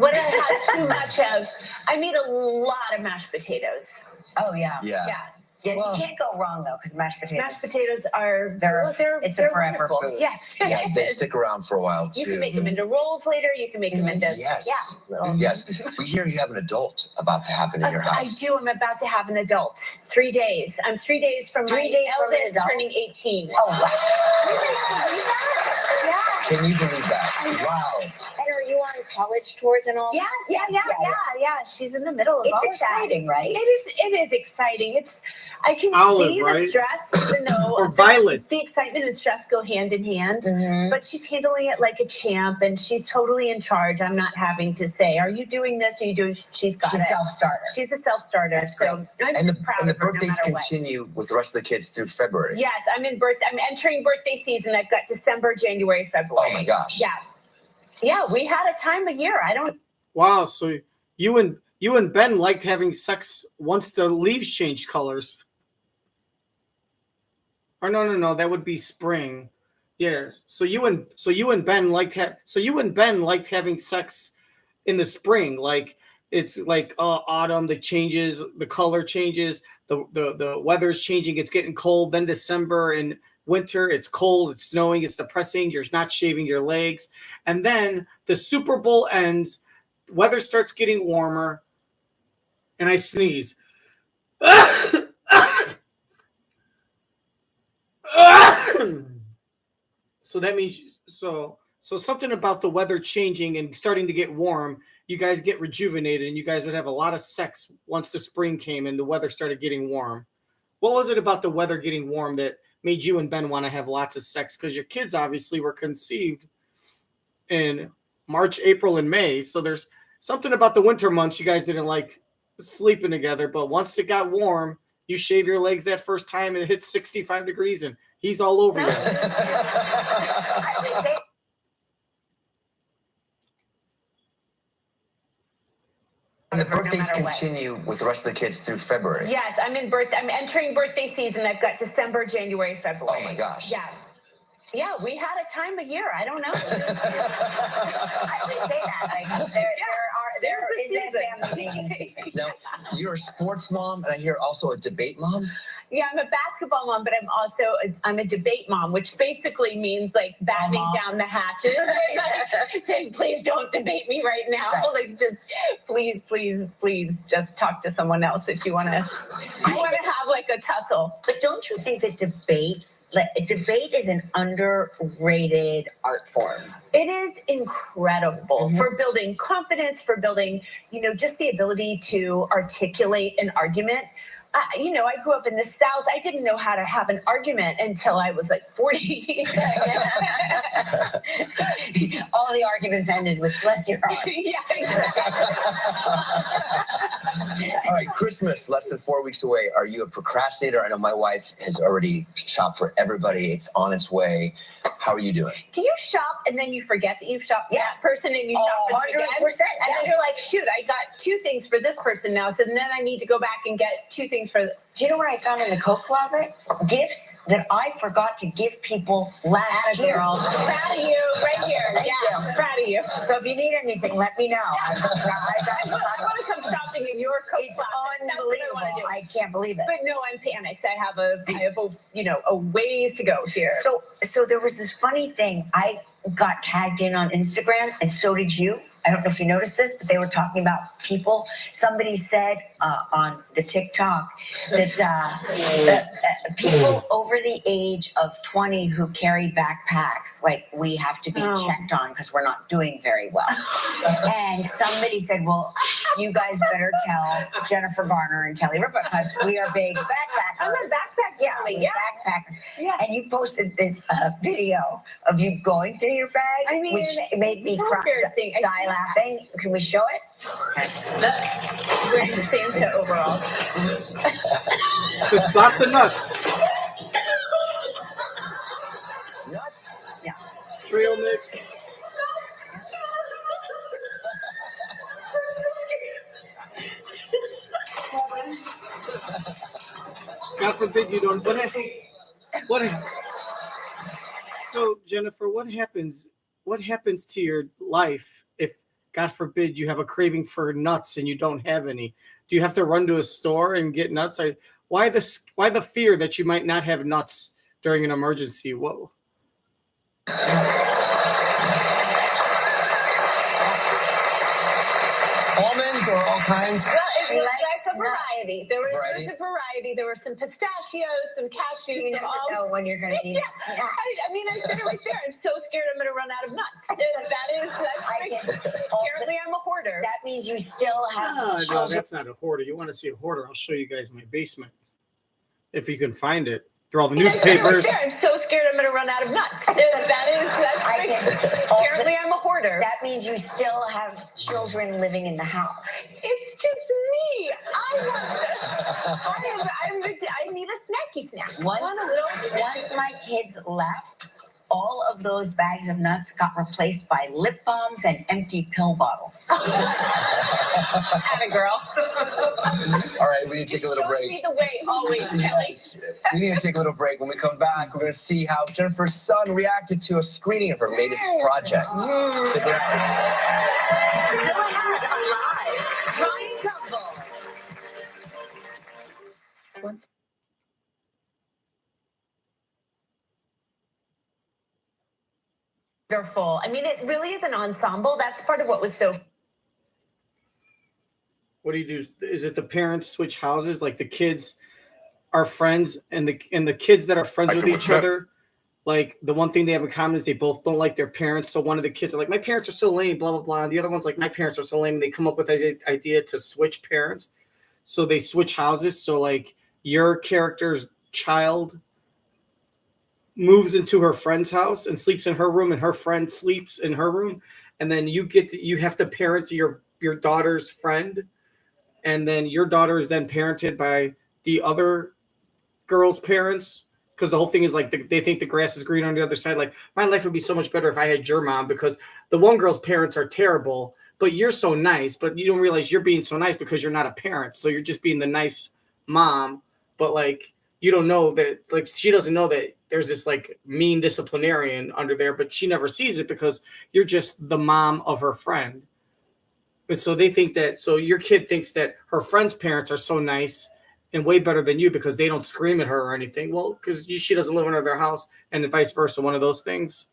what I had too much of, I made a lot of mashed potatoes. Oh, yeah. Yeah. Yeah. Yeah, you can't go wrong, though, because mashed potatoes. Mashed potatoes are It's a forever wonderful. food. Yes. Yeah, they stick around for a while, too. You can make them into rolls later. You can make them into Yes. Yeah. Yes. We hear you have an adult about to happen in your I house. do. I'm about to have an adult. 3 days. I'm 3 days from 3 my days from an eldest adult? turning 18. Oh, wow. Can you believe that? Wow. And are you on college tours and all Yes, that? yeah. She's in the middle of It's all of exciting, that. right? It is exciting. I can Olive, see right? the stress, even though Or violet. the excitement and stress go hand in hand. Mhm. But she's handling it like a champ, and she's totally in charge. I'm not having to say, "Are you doing this? Are you doing?" She's got She's it. a self-starter. She's a self-starter. That's so I'm And just proud the of her no birthdays matter what. continue with the rest of the kids through February. Yes, I'm entering birthday season. I've got December, January, February. Oh, my gosh. Yeah, we had a time of year. I don't. Wow, so you and Ben liked having sex once the leaves changed colors. Or no, that would be spring. Yes. So you and Ben liked having sex in the spring. Like it's like autumn, the color changes, the weather's changing, it's getting cold, then December and winter, it's cold, it's snowing, it's depressing, you're not shaving your legs. And then the Super Bowl ends, weather starts getting warmer, and I sneeze. So that means so something about the weather changing and starting to get warm, you guys get rejuvenated and you guys would have a lot of sex once the spring came and the weather started getting warm. What was it about the weather getting warm that made you and Ben want to have lots of sex? Because your kids obviously were conceived in March, April, and May. So there's something about the winter months you guys didn't like sleeping together. But once it got warm, you shave your legs that first time and it hits 65 degrees and he's all over you. And the No birthdays matter what. continue with the rest of the kids through February. Yes, I'm entering birthday season. I've got December, January, February. Oh, my gosh. Yeah, we had a time of year. I don't know. I always say that. Like, there are there There's a is a season. family mating season. Now, you're a sports mom, and I hear also a debate mom. Yeah, I'm a basketball mom, but I'm a debate mom, which basically means like battening down the hatches, like, saying, "Please don't debate me right now. Right. Like, just please, just talk to someone else if you want to. Have like a tussle." But don't you think that debate is an underrated art form? It is incredible for building confidence, for building, just the ability to articulate an argument. I grew up in the South. I didn't know how to have an argument until I was like 40. All the arguments ended with "bless your heart." Yeah, exactly. All right, Christmas, less than 4 weeks away. Are you a procrastinator? I know my wife has already shopped for everybody. It's on its way. How are you doing? Do you shop and then you forget that you've shopped for that person and you shop for them again? 100%. And then you're like, shoot, I got 2 things for this person now. So then I need to go back and get 2 things for. Do you know what I found in the coat closet? Gifts that I forgot to give people last year. Girl. Proud of you, right here. Yeah, proud of you. So if you need anything, let me know. I want to come shopping in your coat It's closet. unbelievable. I can't believe it. But no, I'm panicked. I have a ways to go here. So there was this funny thing. I got tagged in on Instagram, and so did you. I don't know if you noticed this, but they were talking about people. Somebody said on the TikTok that people over the age of 20 who carry backpacks, like, we have to be checked on because we're not doing very well. And somebody said, well, you guys better tell Jennifer Garner and Kelly Ripa because we are big backpackers. I'm a backpack girly, yeah. Backpacker. Yeah. And you posted this video of you going through your bag, which made me so cry, embarrassing. die laughing. Can we show it? Wearing Santa overalls. There's lots of nuts. Nuts? Yeah. Trail mix. God forbid you don't. What? So, Jennifer, what happens? What happens to your life if, God forbid, you have a craving for nuts and you don't have any? Do you have to run to a store and get nuts? Why the fear that you might not have nuts during an emergency? Whoa. Almonds or all kinds? Well, it was likes like a variety. There was Variety? a variety. There were some pistachios, some cashews. You never know when you're going to need Yeah. I said it right there. I'm so scared I'm going to run out of nuts. Apparently I'm a hoarder. That means you still have No, children. that's not a hoarder. You want to see a hoarder? I'll show you guys my basement if you can find it. Through all the newspapers. I'm so scared I'm going to run out of nuts. Apparently I'm a hoarder. That means you still have children living in the house. It's just me. I need a snacky snack. Once my kids left, all of those bags of nuts got replaced by lip balms and empty pill bottles. Atta girl. All right, we need to take a little Show break. me the way always, Kelly. We need to take a little break. When we come back, we're going to see how Jennifer's son reacted to a screening of her latest project. Stick around. Still ahead on Live, Bryant Gumbel. Wonderful. I mean, it really is an ensemble. That's part of what was so. What do you do? Is it the parents switch houses? Like the kids are friends, and the kids that are friends with each other, like the one thing they have in common is they both don't like their parents. So one of the kids are like, my parents are so lame, blah, blah, blah. And the other one's like, my parents are so lame. And they come up with the idea to switch parents. So they switch houses. So like your character's child moves into her friend's house and sleeps in her room, and her friend sleeps in her room. And then you have to parent your daughter's friend. And then your daughter is then parented by the other girl's parents, because the whole thing is like they think the grass is green on the other side. Like, my life would be so much better if I had your mom, because the one girl's parents are terrible, but you're so nice, but you don't realize you're being so nice because you're not a parent. So you're just being the nice mom, but like you don't know that, like she doesn't know that there's this like mean disciplinarian under there, but she never sees it because you're just the mom of her friend. And so they think that, so your kid thinks that her friend's parents are so nice and way better than you because they don't scream at her or anything. Well, because she doesn't live under their house, and vice versa, one of those things.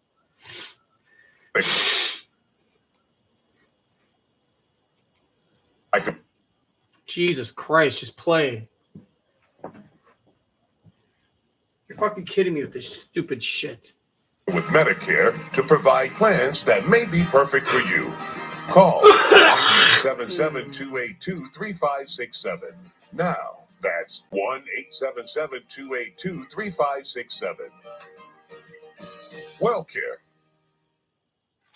Jesus Christ, just play. You're fucking kidding me with this stupid shit. With Medicare to provide plans that may be perfect for you. Call 1-877-282-3567. Now, that's 1-877-282-3567. WellCare.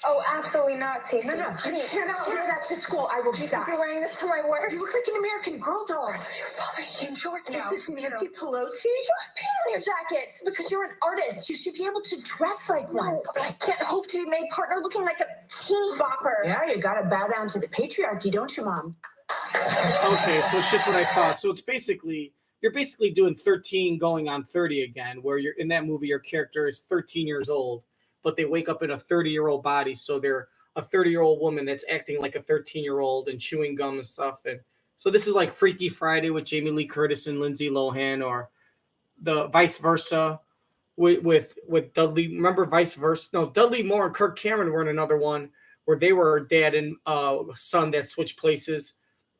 Oh, absolutely not, Cece. No, you cannot wear that to school. I will die. You're wearing this to my work? You look like an American Girl doll. Are those your father's jean shorts? Is this Nancy Pelosi? You have paint on your jacket. Because you're an artist. You should be able to dress like one. No, but I can't hope to be made partner looking like a teeny bopper. Yeah, you gotta bow down to the patriarchy, don't you, Mom? Okay, so it's just what I thought. So it's basically, you're basically doing 13 going on 30 again, where you're in that movie, your character is 13 years old, but they wake up in a 30-year-old body. So they're a 30-year-old woman that's acting like a 13-year-old and chewing gum and stuff. And so this is like Freaky Friday with Jamie Lee Curtis and Lindsay Lohan, or the vice versa with Dudley. Remember Vice Versa? No, Dudley Moore and Kirk Cameron were in another one where they were dad and son that switched places.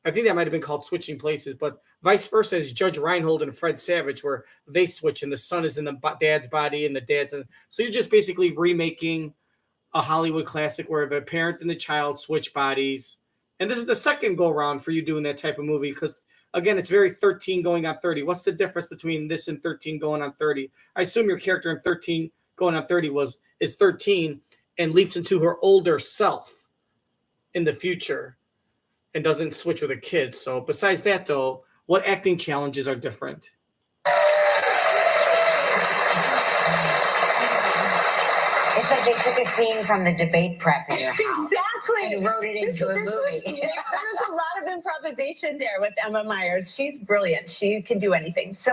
I think that might have been called Switching Places, but vice versa is Judge Reinhold and Fred Savage, where they switch and the son is in the dad's body and the dad's in. So you're just basically remaking a Hollywood classic where the parent and the child switch bodies. And this is the second go around for you doing that type of movie because, again, it's very 13 going on 30. What's the difference between this and 13 going on 30? I assume your character in 13 going on 30 is 13 and leaps into her older self in the future and doesn't switch with a kid. So besides that, though, what acting challenges are different? It's like they took a scene from the debate prep in your house Exactly. and wrote it into a movie. There's a lot of improvisation there with Emma Myers. She's brilliant. She can do anything. So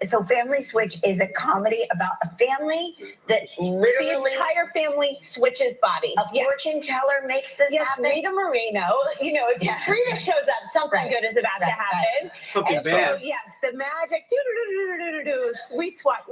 so Family Switch is a comedy about a family that literally The entire family switches bodies. a fortune teller makes this Yes, happen. Rita Moreno. You know, if Rita shows up, something Right. good is about to happen. Something And bad. so, yes, the magic. We swap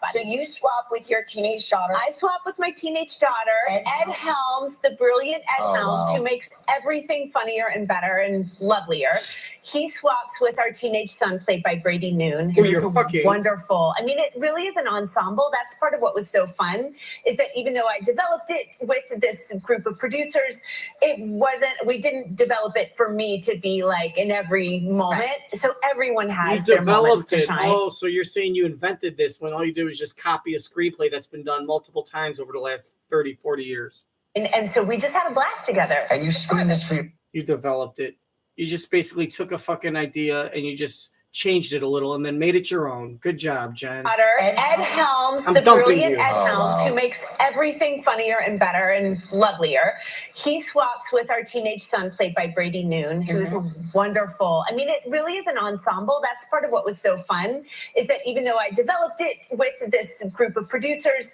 bodies. So you swap with your teenage daughter. I swap with my teenage daughter, Ed Ed Helms, the brilliant Ed Oh, Helms, wow. who makes everything funnier and better and lovelier. He swaps with our teenage son, played by Brady Noon, Who who's you're fucking. wonderful. I mean, it really is an ensemble. That's part of what was so fun, is that even though I developed it with this group of producers, we didn't develop it for me to be like in every moment. Right. So everyone has You their moments developed to it. shine. Oh, so you're saying you invented this when all you do is just copy a screenplay that's been done multiple times over the last 30, 40 years. And so we just had a blast together. And you screened this for your You developed it. You just basically took a fucking idea and you just changed it a little and then made it your own. Good job, Jen. Daughter, Ed Ed Helms, I'm the dumping brilliant you. Ed Oh, Helms, wow. who makes everything funnier and better and lovelier. He swaps with our teenage son, played by Brady Noon, who's wonderful. I mean, it really is an ensemble. That's part of what was so fun, is that even though I developed it with this group of producers,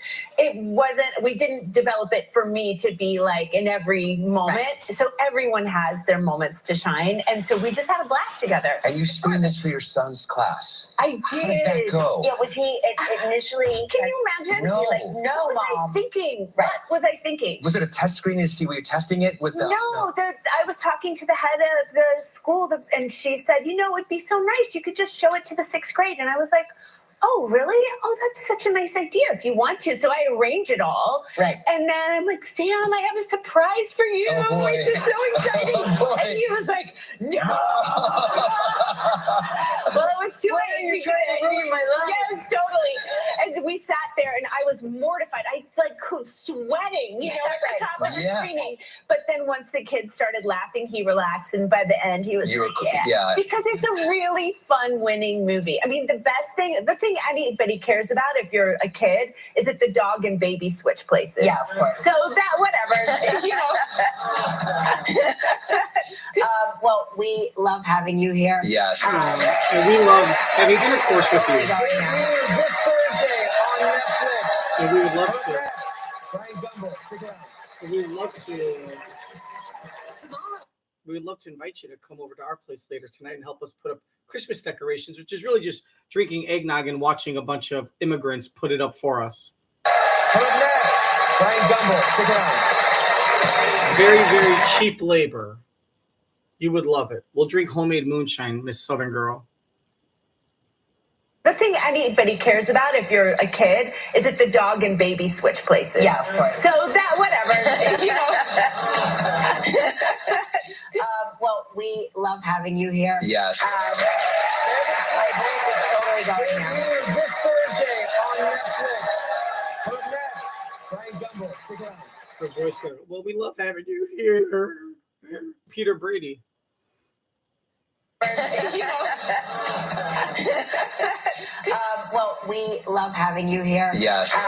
we didn't develop it for me to be like in every moment. Right. So everyone has their moments to shine. And so we just had a blast together. and you screened this for your son's class. I How did did. that go? Yeah, was he initially? Can you imagine? No. Was he like, no, What was Mom. I thinking? Right. What was I thinking? Was it a test screening to see were you testing it with the No, I was talking to the head of the school, and she said, it'd be so nice. You could just show it to the 6th grade. And I was like, oh, really? Oh, that's such a nice idea if you want to. So I arrange it all. Right. And then I'm like, Sam, I have a surprise for you. Oh, boy. Like, it's so exciting. Oh, boy. And he was like, no. Well, it was too Why late. are you trying to ruin my life? Yes, totally. And we sat there, and I was mortified. I sweating, at the top of the Yeah. screening. But then once the kids started laughing, he relaxed, and by the end, he was You were like, yeah. because it's a really fun, winning movie. I mean, the thing anybody cares about if you're a kid is that the dog and baby switch places. Yeah, of course. So that, whatever, Well, we love having you here. Yes. And we love having intercourse with you. This Thursday on Netflix. And we would love to. Bryant Gumbel, stick around. We would love to. We we would love to invite you to come over to our place later tonight and help us put up Christmas decorations, which is really just drinking eggnog and watching a bunch of immigrants put it up for us. Coming up next, Bryant Gumbel. Stick around. Very, very cheap labor. You would love it. We'll drink homemade moonshine, Miss Southern Girl. The thing anybody cares about if you're a kid is that the dog and baby switch places. Yeah, of course. So that, whatever, you know. Well, we love having you here. Yes. My voice is totally going now. This Thursday on Netflix. Coming up next, Bryant Gumbel. Stick around. Her voice better. Well, we love having you here, Peter Brady. Well, we love having you here. Yes. My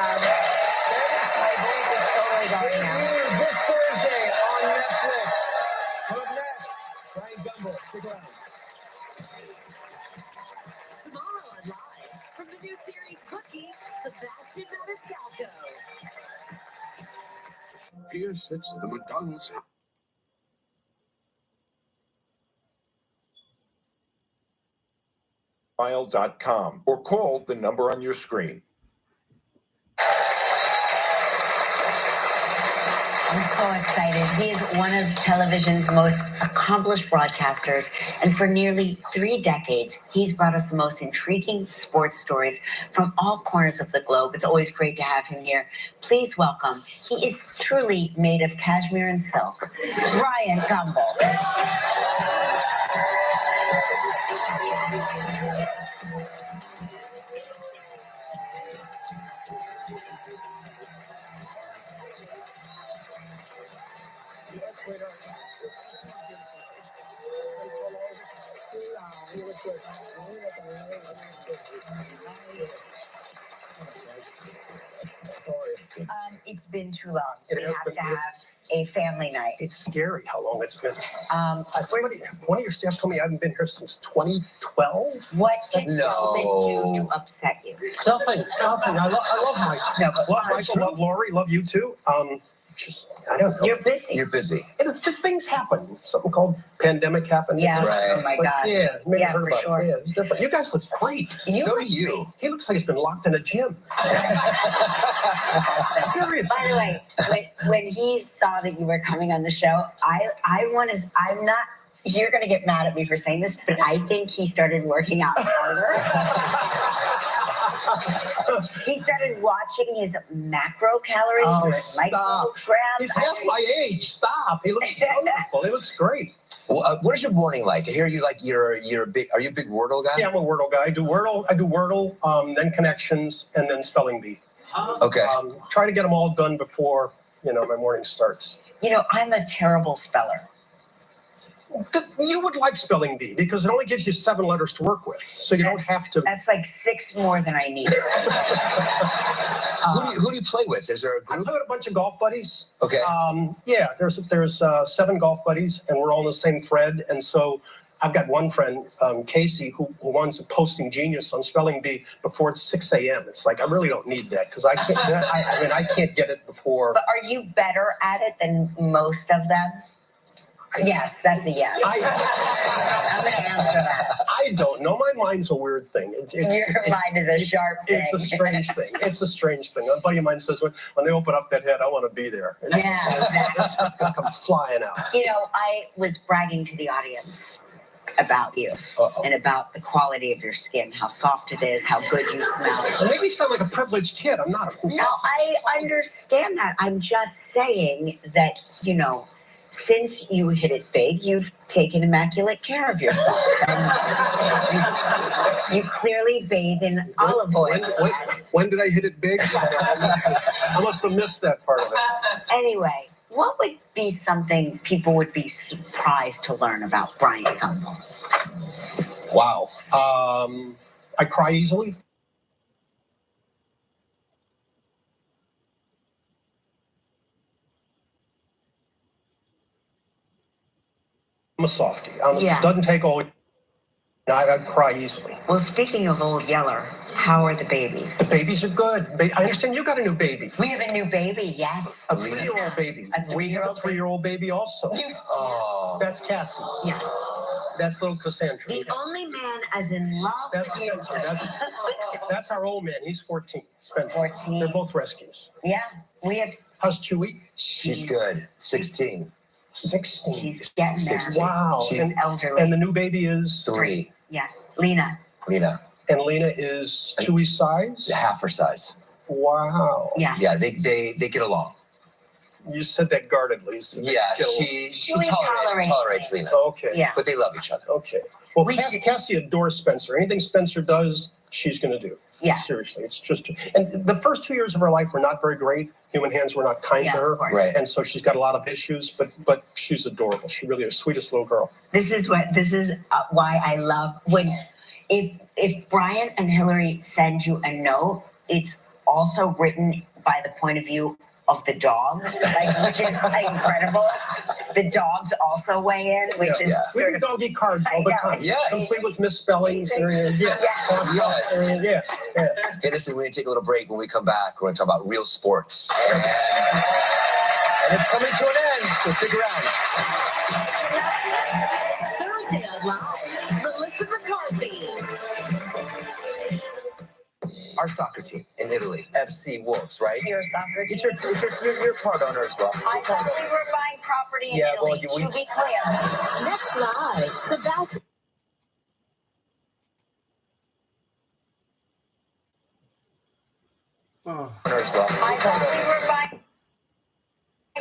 voice is totally going now. This Thursday on Netflix. Coming up next, Bryant Gumbel. Stick around. Tomorrow on Live, from the new series Cookie, Sebastian Maniscalco. Here sits the McDonald's. Mile.com or call the number on your screen. I'm so excited. He's one of television's most accomplished broadcasters, and for nearly 3 decades, he's brought us the most intriguing sports stories from all corners of the globe. It's always great to have him here. Please welcome. He is truly made of cashmere and silk, Bryant Gumbel. It's been too long. It We has have been. to have a family night. It's scary how long it's been. Where's- One of your staff told me I haven't been here since 2012. What did No. Corbin do to upset you? Nothing. I love Mike. No, but Love Michael, love Lori, love you too. Just, I don't know. You're busy. You're busy. Things happen. Something called pandemic happened. Yes. Right. Oh my It's like, God. Yeah, maybe Yeah, heard for about sure. it. Yeah, it's different. You guys look great. You So look do you. He looks like he's been locked in a gym. Seriously. By the way, when he saw that you were coming on the show, I'm not. You're going to get mad at me for saying this, but I think he started working out harder. He started watching his macro calories or his Stop. micrograms. He's half my age. Stop. He looks wonderful. He looks great. Well, what is your morning like? I hear you like you're a big. Are you a big Wordle guy? Yeah, I'm a Wordle guy. I do Wordle, then connections, and then spelling bee. Okay. Try to get them all done before my morning starts. I'm a terrible speller. You would like spelling bee because it only gives you 7 letters to work with, so you don't have to. That's like 6 more than I need. Who do you play with? Is there a I group? play with a bunch of golf buddies. Okay. Yeah, there's 7 golf buddies, and we're all in the same thread. And so I've got one friend, Casey, who winds up posting genius on spelling bee before it's 6 a.m. It's like I really don't need that because I can't. I can't get it before. But are you better at it than most of them? Yes, that's a yes. I'm going to answer that. I don't know. My mind's a weird thing. Your mind is a sharp thing. It's a strange thing. It's a strange thing. A buddy of mine says when they open up that head, I want to be there. Yeah, exactly. That stuff gonna come flying out. I was bragging to the audience about you and about the quality of your skin, how soft it is, how good you smell. It made me sound like a privileged kid. I'm not. No, I understand that. I'm just saying that, since you hit it big, you've taken immaculate care of yourself. And you clearly bathe in olive oil. When did I hit it big? I must have missed that part of it. Anyway, what would be something people would be surprised to learn about Bryant Gumbel? Wow. I cry easily. I'm a softie. Doesn't take all. I cry easily. Well, speaking of Old Yeller, how are the babies? The babies are good. I understand you got a new baby. We have a new baby, yes. A 3-year-old baby. A 3-year-old We have a 3-year-old baby also. You Oh. That's Cassie. Yes. That's little Cassandra. The only man as in love That's with Spencer. That's our old man. He's 14. Spencer. 14. They're both rescues. Yeah, we have. How's Chewy? She's good. 16. 16. She's getting there. 16. Wow. She's elderly. And the new baby is 3. Yeah, Lena. And Lena is Chewy's size? Half her size. Wow. Yeah. Yeah, they get along. You said that guardedly. So Yeah, she Chewy tolerates Lena. Okay. Yeah. But they love each other. Okay. Well, We- Cassie adores Spencer. Anything Spencer does, she's going to do. Yeah. Seriously. It's just. And the first 2 years of her life were not very great. Human hands were not kind Yeah, to her. of course. Right. And so she's got a lot of issues, but she's adorable. She really is the sweetest little girl. This is why I love when if Bryant and Hillary send you a note, it's also written by the point of view of the dog, which is incredible. The dogs also weigh in, which is We sort do of doggy cards all the time. Yes. Complete with misspellings. Yeah. Yes. Yeah. Hey, listen, we're going to take a little break. When we come back, we're going to talk about real sports. And it's coming to an end, so stick around. Thursday Night Live, Melissa McCarthy. Our soccer team in Italy, FC Wolves, right? your soccer team. You're part owner as well. I thought we were buying property in Yeah, well, Italy. To be clear. Next live, Sebastian. Oh. Owner as well. I thought we were buying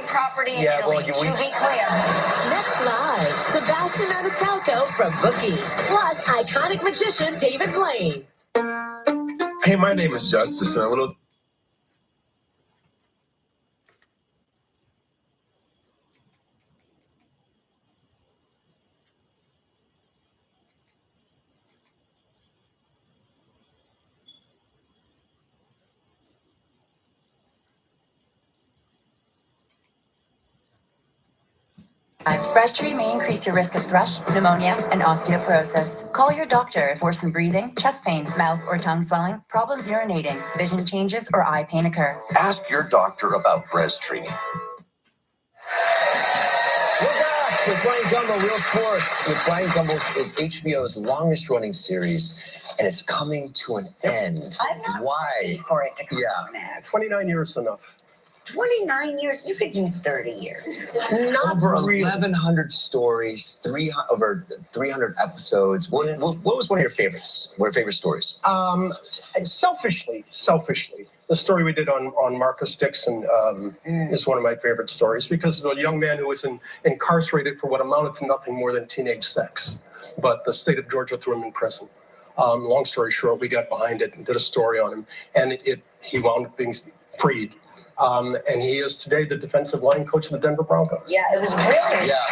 property in Yeah, well, Italy. To be clear. Next live, Sebastian Maniscalco from Bookie, plus iconic magician David Blaine. Hey, my name is Justice, and a little. Breasttree may increase your risk of thrush, pneumonia, and osteoporosis. Call your doctor if worsened breathing, chest pain, mouth or tongue swelling, problems urinating, vision changes, or eye pain occur. Ask your doctor about Breasttree. We're back with Bryant Gumbel, Real Sports. With Bryant Gumbel is HBO's longest running series, and it's coming to an end. I'm not Why? ready for it to come Yeah. to an end. 29 years enough. 29 years? You could do 30 years. Not Over really. 1,100 stories, over 300 episodes. What was one of your favorites? What are your favorite stories? Selfishly, the story we did on Marcus Dixon is one of my favorite stories because of a young man who was incarcerated for what amounted to nothing more than teenage sex. But the state of Georgia threw him in prison. Long story short, we got behind it and did a story on him, and he wound up being freed. And he is today the defensive line coach of the Denver Broncos. Yeah, it was really Yeah.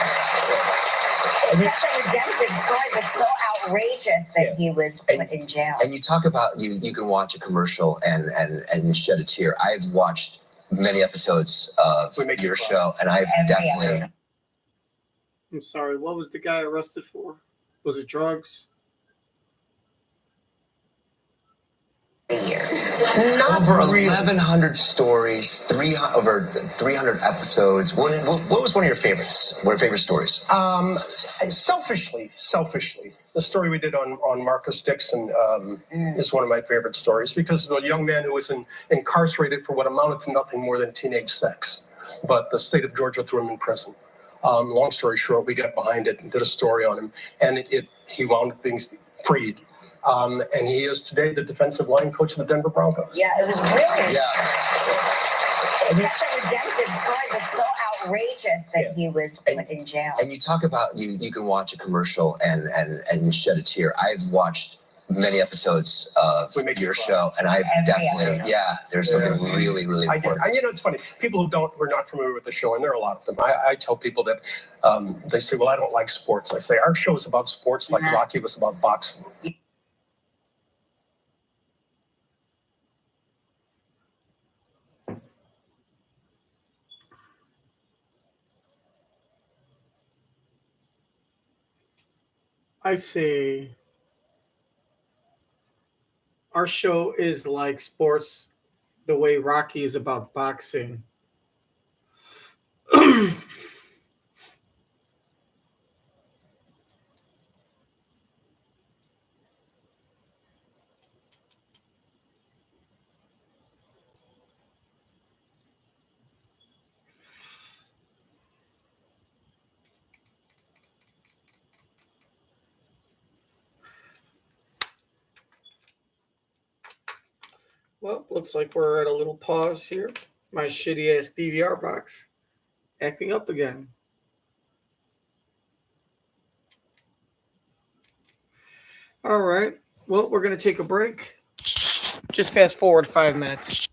such a redemptive story, but so outrageous that he was put in jail. And you talk about you can watch a commercial and shed a tear. I've watched many episodes of your show, and I've definitely. I'm sorry. What was the guy arrested for? Was it drugs? Years. Over 1,100 stories, over 300 episodes. What was one of your favorites? What are your favorite stories? Selfishly, the story we did on Marcus Dixon is one of my favorite stories because of a young man who was incarcerated for what amounted to nothing more than teenage sex. But the state of Georgia threw him in prison. Long story short, we got behind it and did a story on him, and he wound up being freed. And he is today the defensive line coach of the Denver Broncos. Yeah, it was really Yeah. such a redemptive story, but so outrageous that he was put in jail. And you talk about you can watch a commercial and shed a tear. I've watched many episodes of your show, and I've definitely there's something really important. It's funny. People who are not familiar with the show, and there are a lot of them. I tell people that they say, "Well, I don't like sports." I say, "Our show is about sports, like Rocky was about boxing." I see. Our show is like sports the way Rocky is about boxing. Well, looks like we're at a little pause here. My shitty ass DVR box acting up again. All right. Well, we're going to take a break. Just fast forward 5 minutes.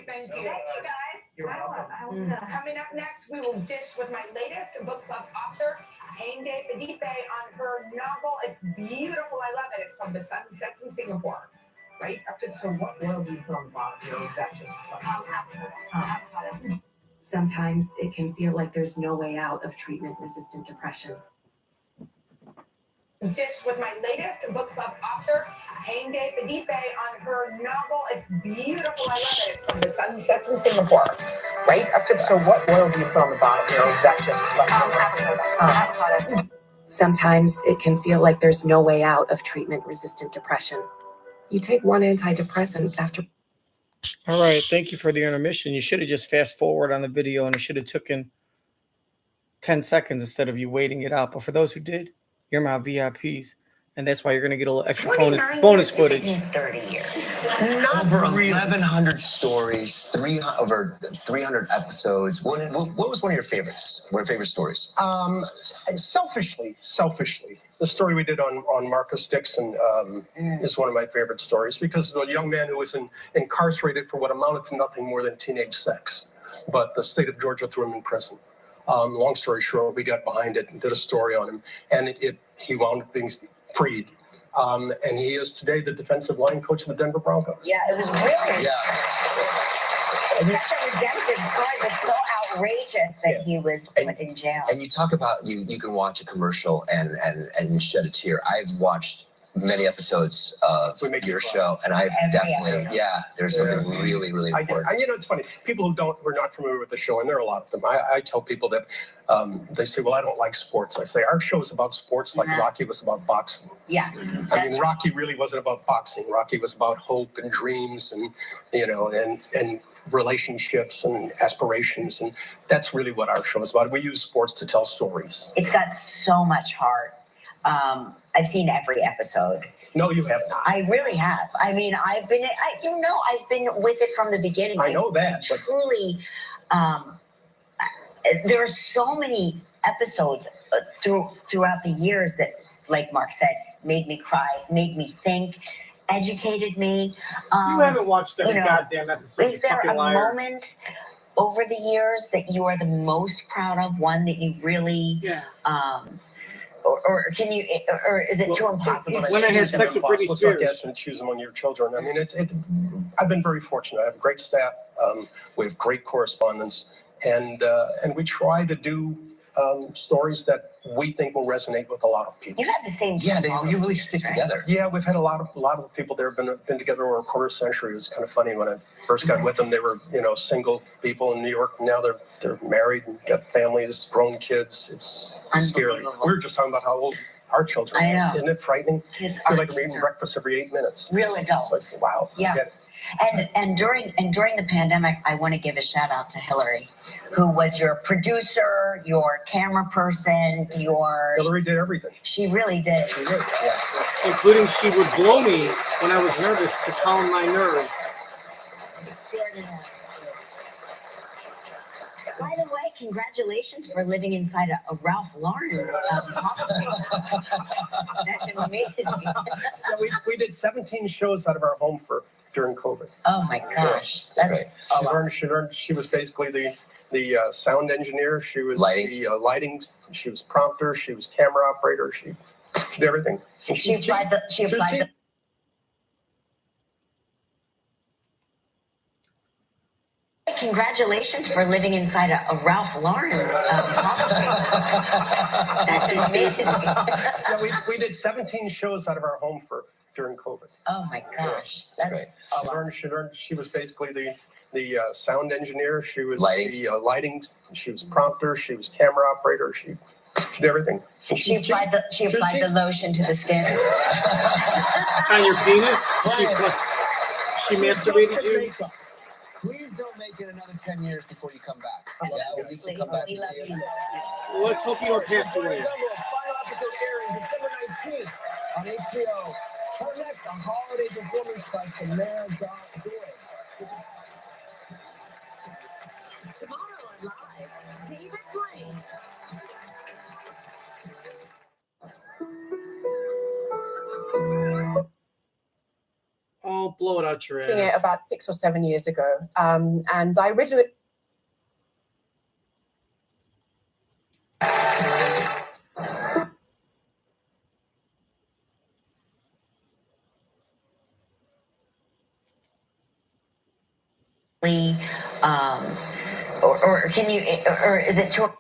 Thank you, guys. You're welcome. Coming up next, we will dish with my latest book club author, Hang Day Felipe on her novel. It's beautiful. I love it. It's from the Sunsets in Singapore. Right up to so what world do you from Bob? Is that just Sometimes it can feel like there's no way out of treatment-resistant depression. Dish with my latest book club author, Hang Day Felipe on her novel. It's beautiful. I love it. It's from the Sunsets in Singapore. Right up to so what world do you put on the bottom? Is that just avocado? Sometimes it can feel like there's no way out of treatment-resistant depression. You take one antidepressant after. All right, thank you for the intermission. You should have just fast forward on the video, and it should have taken 10 seconds instead of you waiting it out. But for those who did, you're my VIPs, and that's why you're going to get a little extra bonus footage. 30 years. Over 1,100 stories, over 300 episodes. What was one of your favorites? One of your favorite stories? Selfishly, the story we did on Marcus Dixon is one of my favorite stories because of a young man who was incarcerated for what amounted to nothing more than teenage sex, but the state of Georgia threw him in prison. Long story short, we got behind it and did a story on him, and he wound up being freed. And he is today the defensive line coach of the Denver Broncos. Yeah, it was really. Yeah. It's such a redemptive story, but so outrageous that he was put in jail. And you talk about you can watch a commercial and shed a tear. I've watched many episodes of your show, and I've definitely there's something really important. It's funny. People who are not familiar with the show, and there are a lot of them. I tell people that they say, "Well, I don't like sports." I say, "Our show is about sports, like Rocky was about boxing." Yeah, I mean, Rocky really wasn't about boxing. Rocky was about hope and dreams, and and relationships and aspirations, and that's really what our show is about. We use sports to tell stories. It's got so much heart. I've seen every episode. No, you have not. I really have. I mean, I've been with it from the beginning. I know that. But truly, there are so many episodes throughout the years that, like Mark said, made me cry, made me think, educated me. You haven't watched every goddamn episode. Is there a moment over the years that you are the most proud of? One that you really, or can you, or is it too impossible? When I had sex with Britney Spears. Let's and choose among your children. I mean, I've been very fortunate. I have a great staff. We have great correspondence, and we try to do stories that we think will resonate with a lot of people. You have the same. Yeah, you really stick together. Yeah, we've had a lot of the people there have been together over a quarter century. It was kind of funny when I first got with them. They were single people in New York. Now they're married and got families, grown kids. It's scary. We were just talking about how old our children are. I know. Isn't it frightening? Kids feel like we're eating breakfast every 8 minutes. Real adults. It's like, wow. Yeah. And during the pandemic, I want to give a shout out to Hillary, who was your producer, your camera person, Hillary did everything. She really did. She did. Yeah. Including she would blow me when I was nervous to calm my nerves. By the way, congratulations for living inside a Ralph Lauren hospital. That's amazing. We did 17 shows out of our home during COVID. Oh my gosh, that's she was basically the sound engineer. She was the lighting. She was prompter. She was camera operator. She did everything. And she applied the. Congratulations for living inside a Ralph Lauren hospital. That's amazing. We did 17 shows out of our home during COVID. Oh my gosh, that's she was basically the sound engineer. She was the lighting. She was prompter. She was camera operator. She did everything. And she applied the lotion to the skin. On your penis? She masturbated you? Please don't make it another 10 years before you come back. You can come back and see us. Well, let's hope you don't pass away. Final episode airing December 19th on HBO. Up next, a holiday performance by Samara Joy. Tomorrow on Live, David Blaine. Oh, blow it out your ass. It about 6 or 7 years ago. And I originally... Can you, or is it too?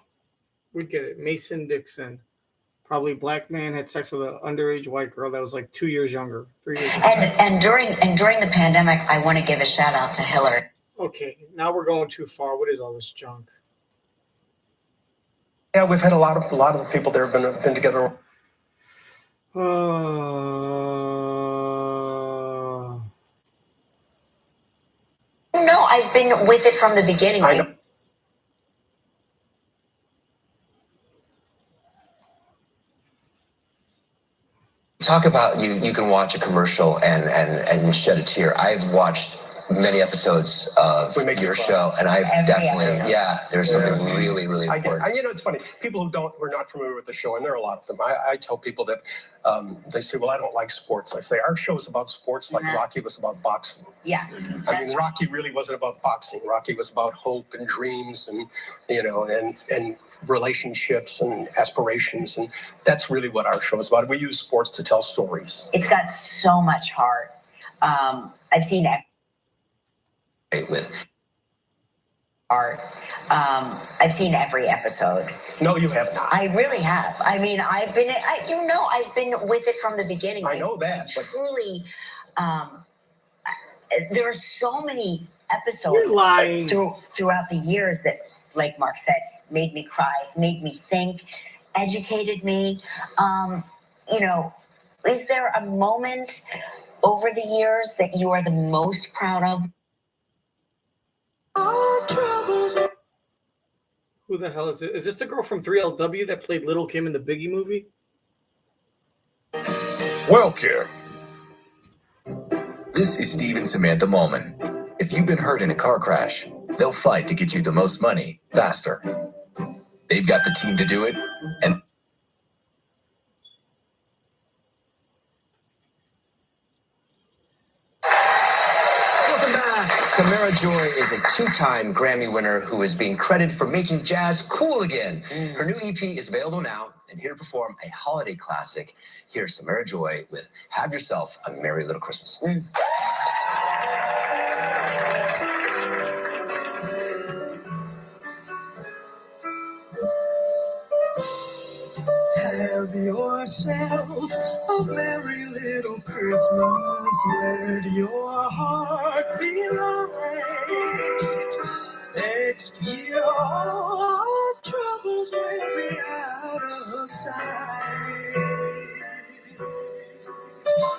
We get it. Mason Dixon. Probably black man had sex with an underage white girl that was like 2 years younger, 3 years younger. And during the pandemic, I want to give a shout out to Hillary. Okay, now we're going too far. What is all this junk? Yeah, we've had a lot of the people there have been together. No, I've been with it from the beginning. I know. Talk about you can watch a commercial and shed a tear. I've watched many episodes of your show, and I've definitely there's something really important. It's funny. People who are not familiar with the show, and there are a lot of them. I tell people that they say, "Well, I don't like sports." I say, "Our show is about sports, like Rocky was about boxing." Yeah. I mean, Rocky really wasn't about boxing. Rocky was about hope and dreams, and and relationships and aspirations, and that's really what our show is about. We use sports to tell stories. It's got so much heart. I've seen with art. I've seen every episode. No, you have not. I really have. I mean, I've been with it from the beginning. I know that. But truly, there are so many episodes throughout the years that, like Mark said, made me cry, made me think, educated me. Is there a moment over the years that you are the most proud of? Who the hell is it? Is this the girl from 3LW that played Little Kim in the Biggie movie? WellCare. This is Steve and Samantha Molman. If you've been hurt in a car crash, they'll fight to get you the most money faster. They've got the team to do it, and Welcome back. Samara Joy is a two-time Grammy winner who is being credited for making jazz cool again. Her new EP is available now, and here to perform a holiday classic, here's Samara Joy with Have Yourself a Merry Little Christmas. Have yourself a merry little Christmas. Let your heart be light. Next year, all our troubles will be out of sight.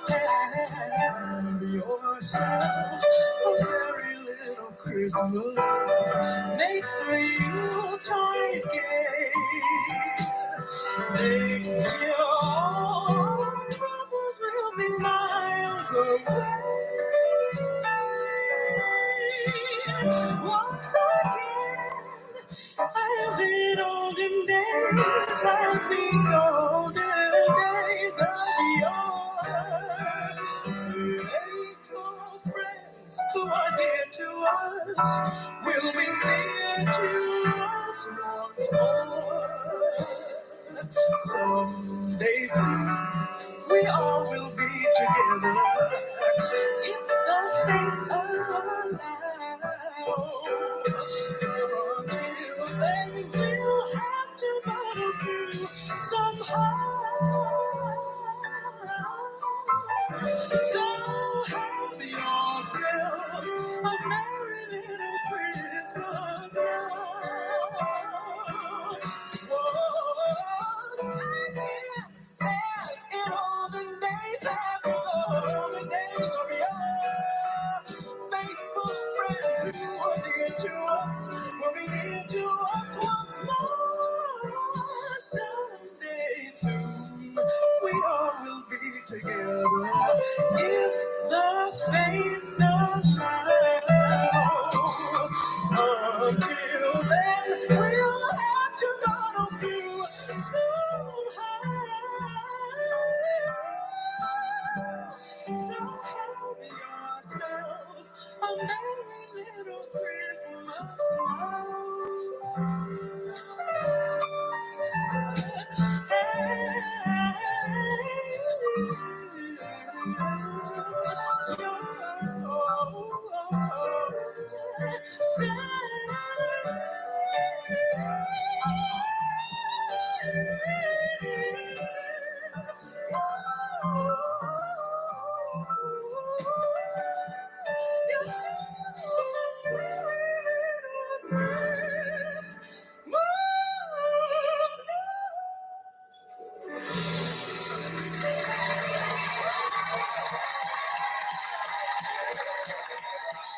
Have yourself a merry little Christmas. Make the Yuletide gay. Next year, all troubles will be miles away. Once again, as in olden days, happy golden days of yore. Faithful friends who are dear to us will be near to us once more. Someday soon, we all will be together if the fates allow. Until then, we'll have to battle through somehow. So have yourself a merry little Christmas as in olden days, happy golden days of yore. Faithful friends who are dear to us will be near to us once more. Someday soon, we all will be together if the fates allow. Until then, we'll have to battle through so have yourself a merry little Christmas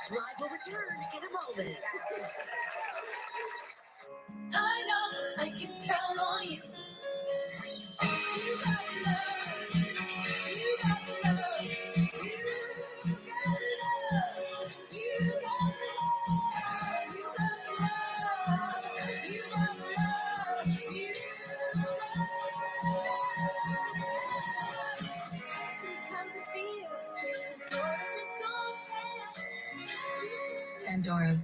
Live will return in a moment. I know I can count on you. You got love. You got love. You got love. You got love. You got love. You got love. You sometimes it feels like you're just don't care. Pandora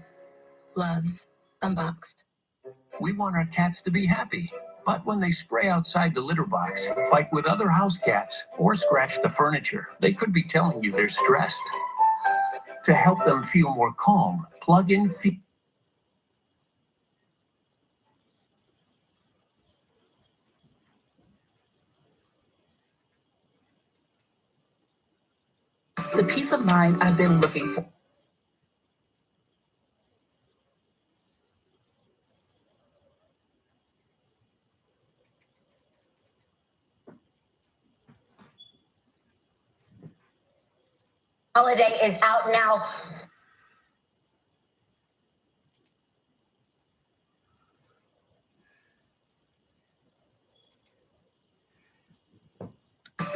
loves Unboxed. We want our cats to be happy, but when they spray outside the litter box, fight with other house cats, or scratch the furniture, they could be telling you they're stressed. To help them feel more calm, plug in The peace of mind I've been looking for. Holiday is out now.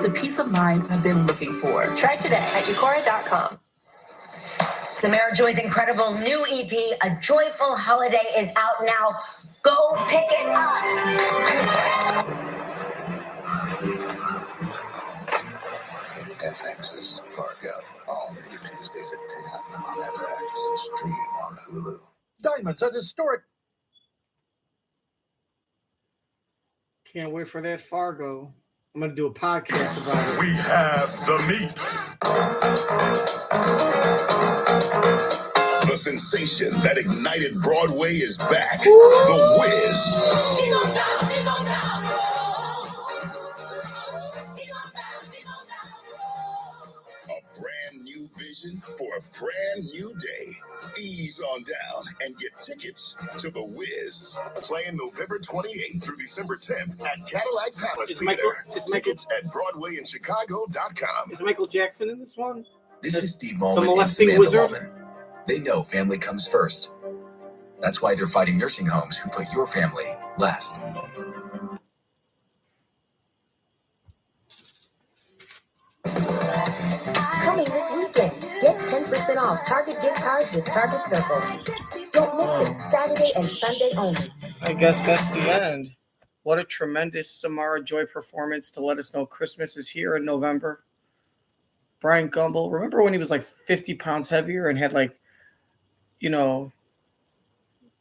The peace of mind I've been looking for. Try today at Eucora.com. Samara Joy's incredible new EP, A Joyful Holiday, is out now. Go pick it up. FX's Fargo. All new Tuesdays at 10 on FX. Stream on Hulu. Diamonds at historic. Can't wait for that Fargo. I'm going to do a podcast about it. We have the meat. The sensation that ignited Broadway is back. The Wiz. He's on down, he's on down. A brand new vision for a brand new day. Ease on down and get tickets to The Wiz. Playing November 28th through December 10th at Cadillac Palace Theater. Tickets at BroadwayInChicago.com. Is Michael Jackson in this one? This is Steve The Ballman and molesting Samantha wizard? Ballman. They know family comes first. That's why they're fighting nursing homes who put your family last. Coming this weekend, get 10% off Target gift cards with Target Circle. Don't miss it, Saturday and Sunday only. I guess that's the end. What a tremendous Samara Joy performance to let us know Christmas is here in November. Bryant Gumbel, remember when he was like 50 pounds heavier and had like, you know,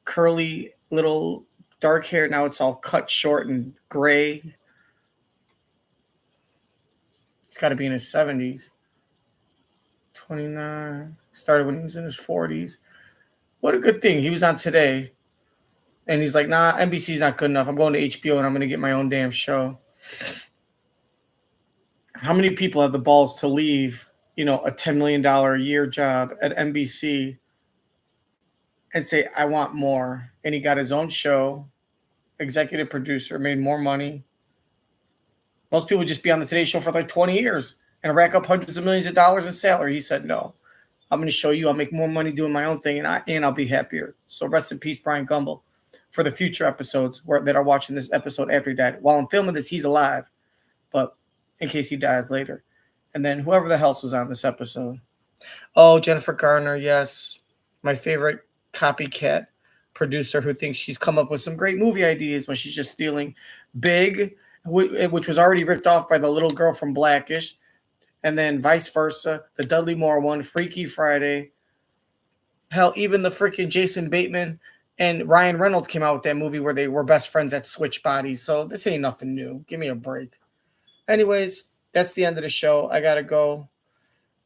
curly little dark hair? Now it's all cut short and gray. He's got to be in his 70s. 29. Started when he was in his 40s. What a good thing. He was on Today. And he's like, nah, NBC's not good enough. I'm going to HBO and I'm going to get my own damn show. How many people have the balls to leave, you know, a $10 million a year job at NBC and say, I want more? And he got his own show, executive producer, made more money. Most people would just be on the Today Show for like 20 years and rack up hundreds of millions of dollars in salary. He said, no, I'm going to show you I'll make more money doing my own thing and I'll be happier. So rest in peace, Bryant Gumbel. For the future episodes that are watching this episode after he died. While I'm filming this, he's alive, but in case he dies later. And then whoever the hell was on this episode. Oh, Jennifer Garner, yes. My favorite copycat producer who thinks she's come up with some great movie ideas when she's just stealing Big, which was already ripped off by the little girl from Blackish, and then vice versa. The Dudley Moore one, Freaky Friday. Hell, even the freaking Jason Bateman and Ryan Reynolds came out with that movie where they were best friends that switch bodies. So this ain't nothing new. Give me a break. Anyways, that's the end of the show. I gotta go.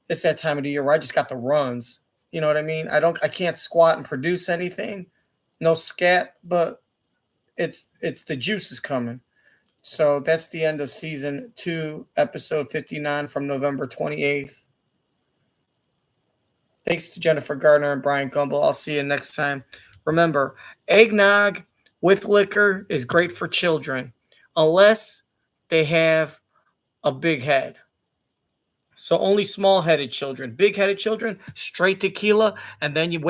It's that time of the year where I just got the runs. You know what I mean? I can't squat and produce anything. No scat, but it's the juice is coming. So that's the end of season 2, episode 59 from November 28th. Thanks to Jennifer Garner and Bryant Gumbel. I'll see you next time. Remember, eggnog with liquor is great for children unless they have a big head. So only small-headed children. Big-headed children, straight tequila, and then you wait.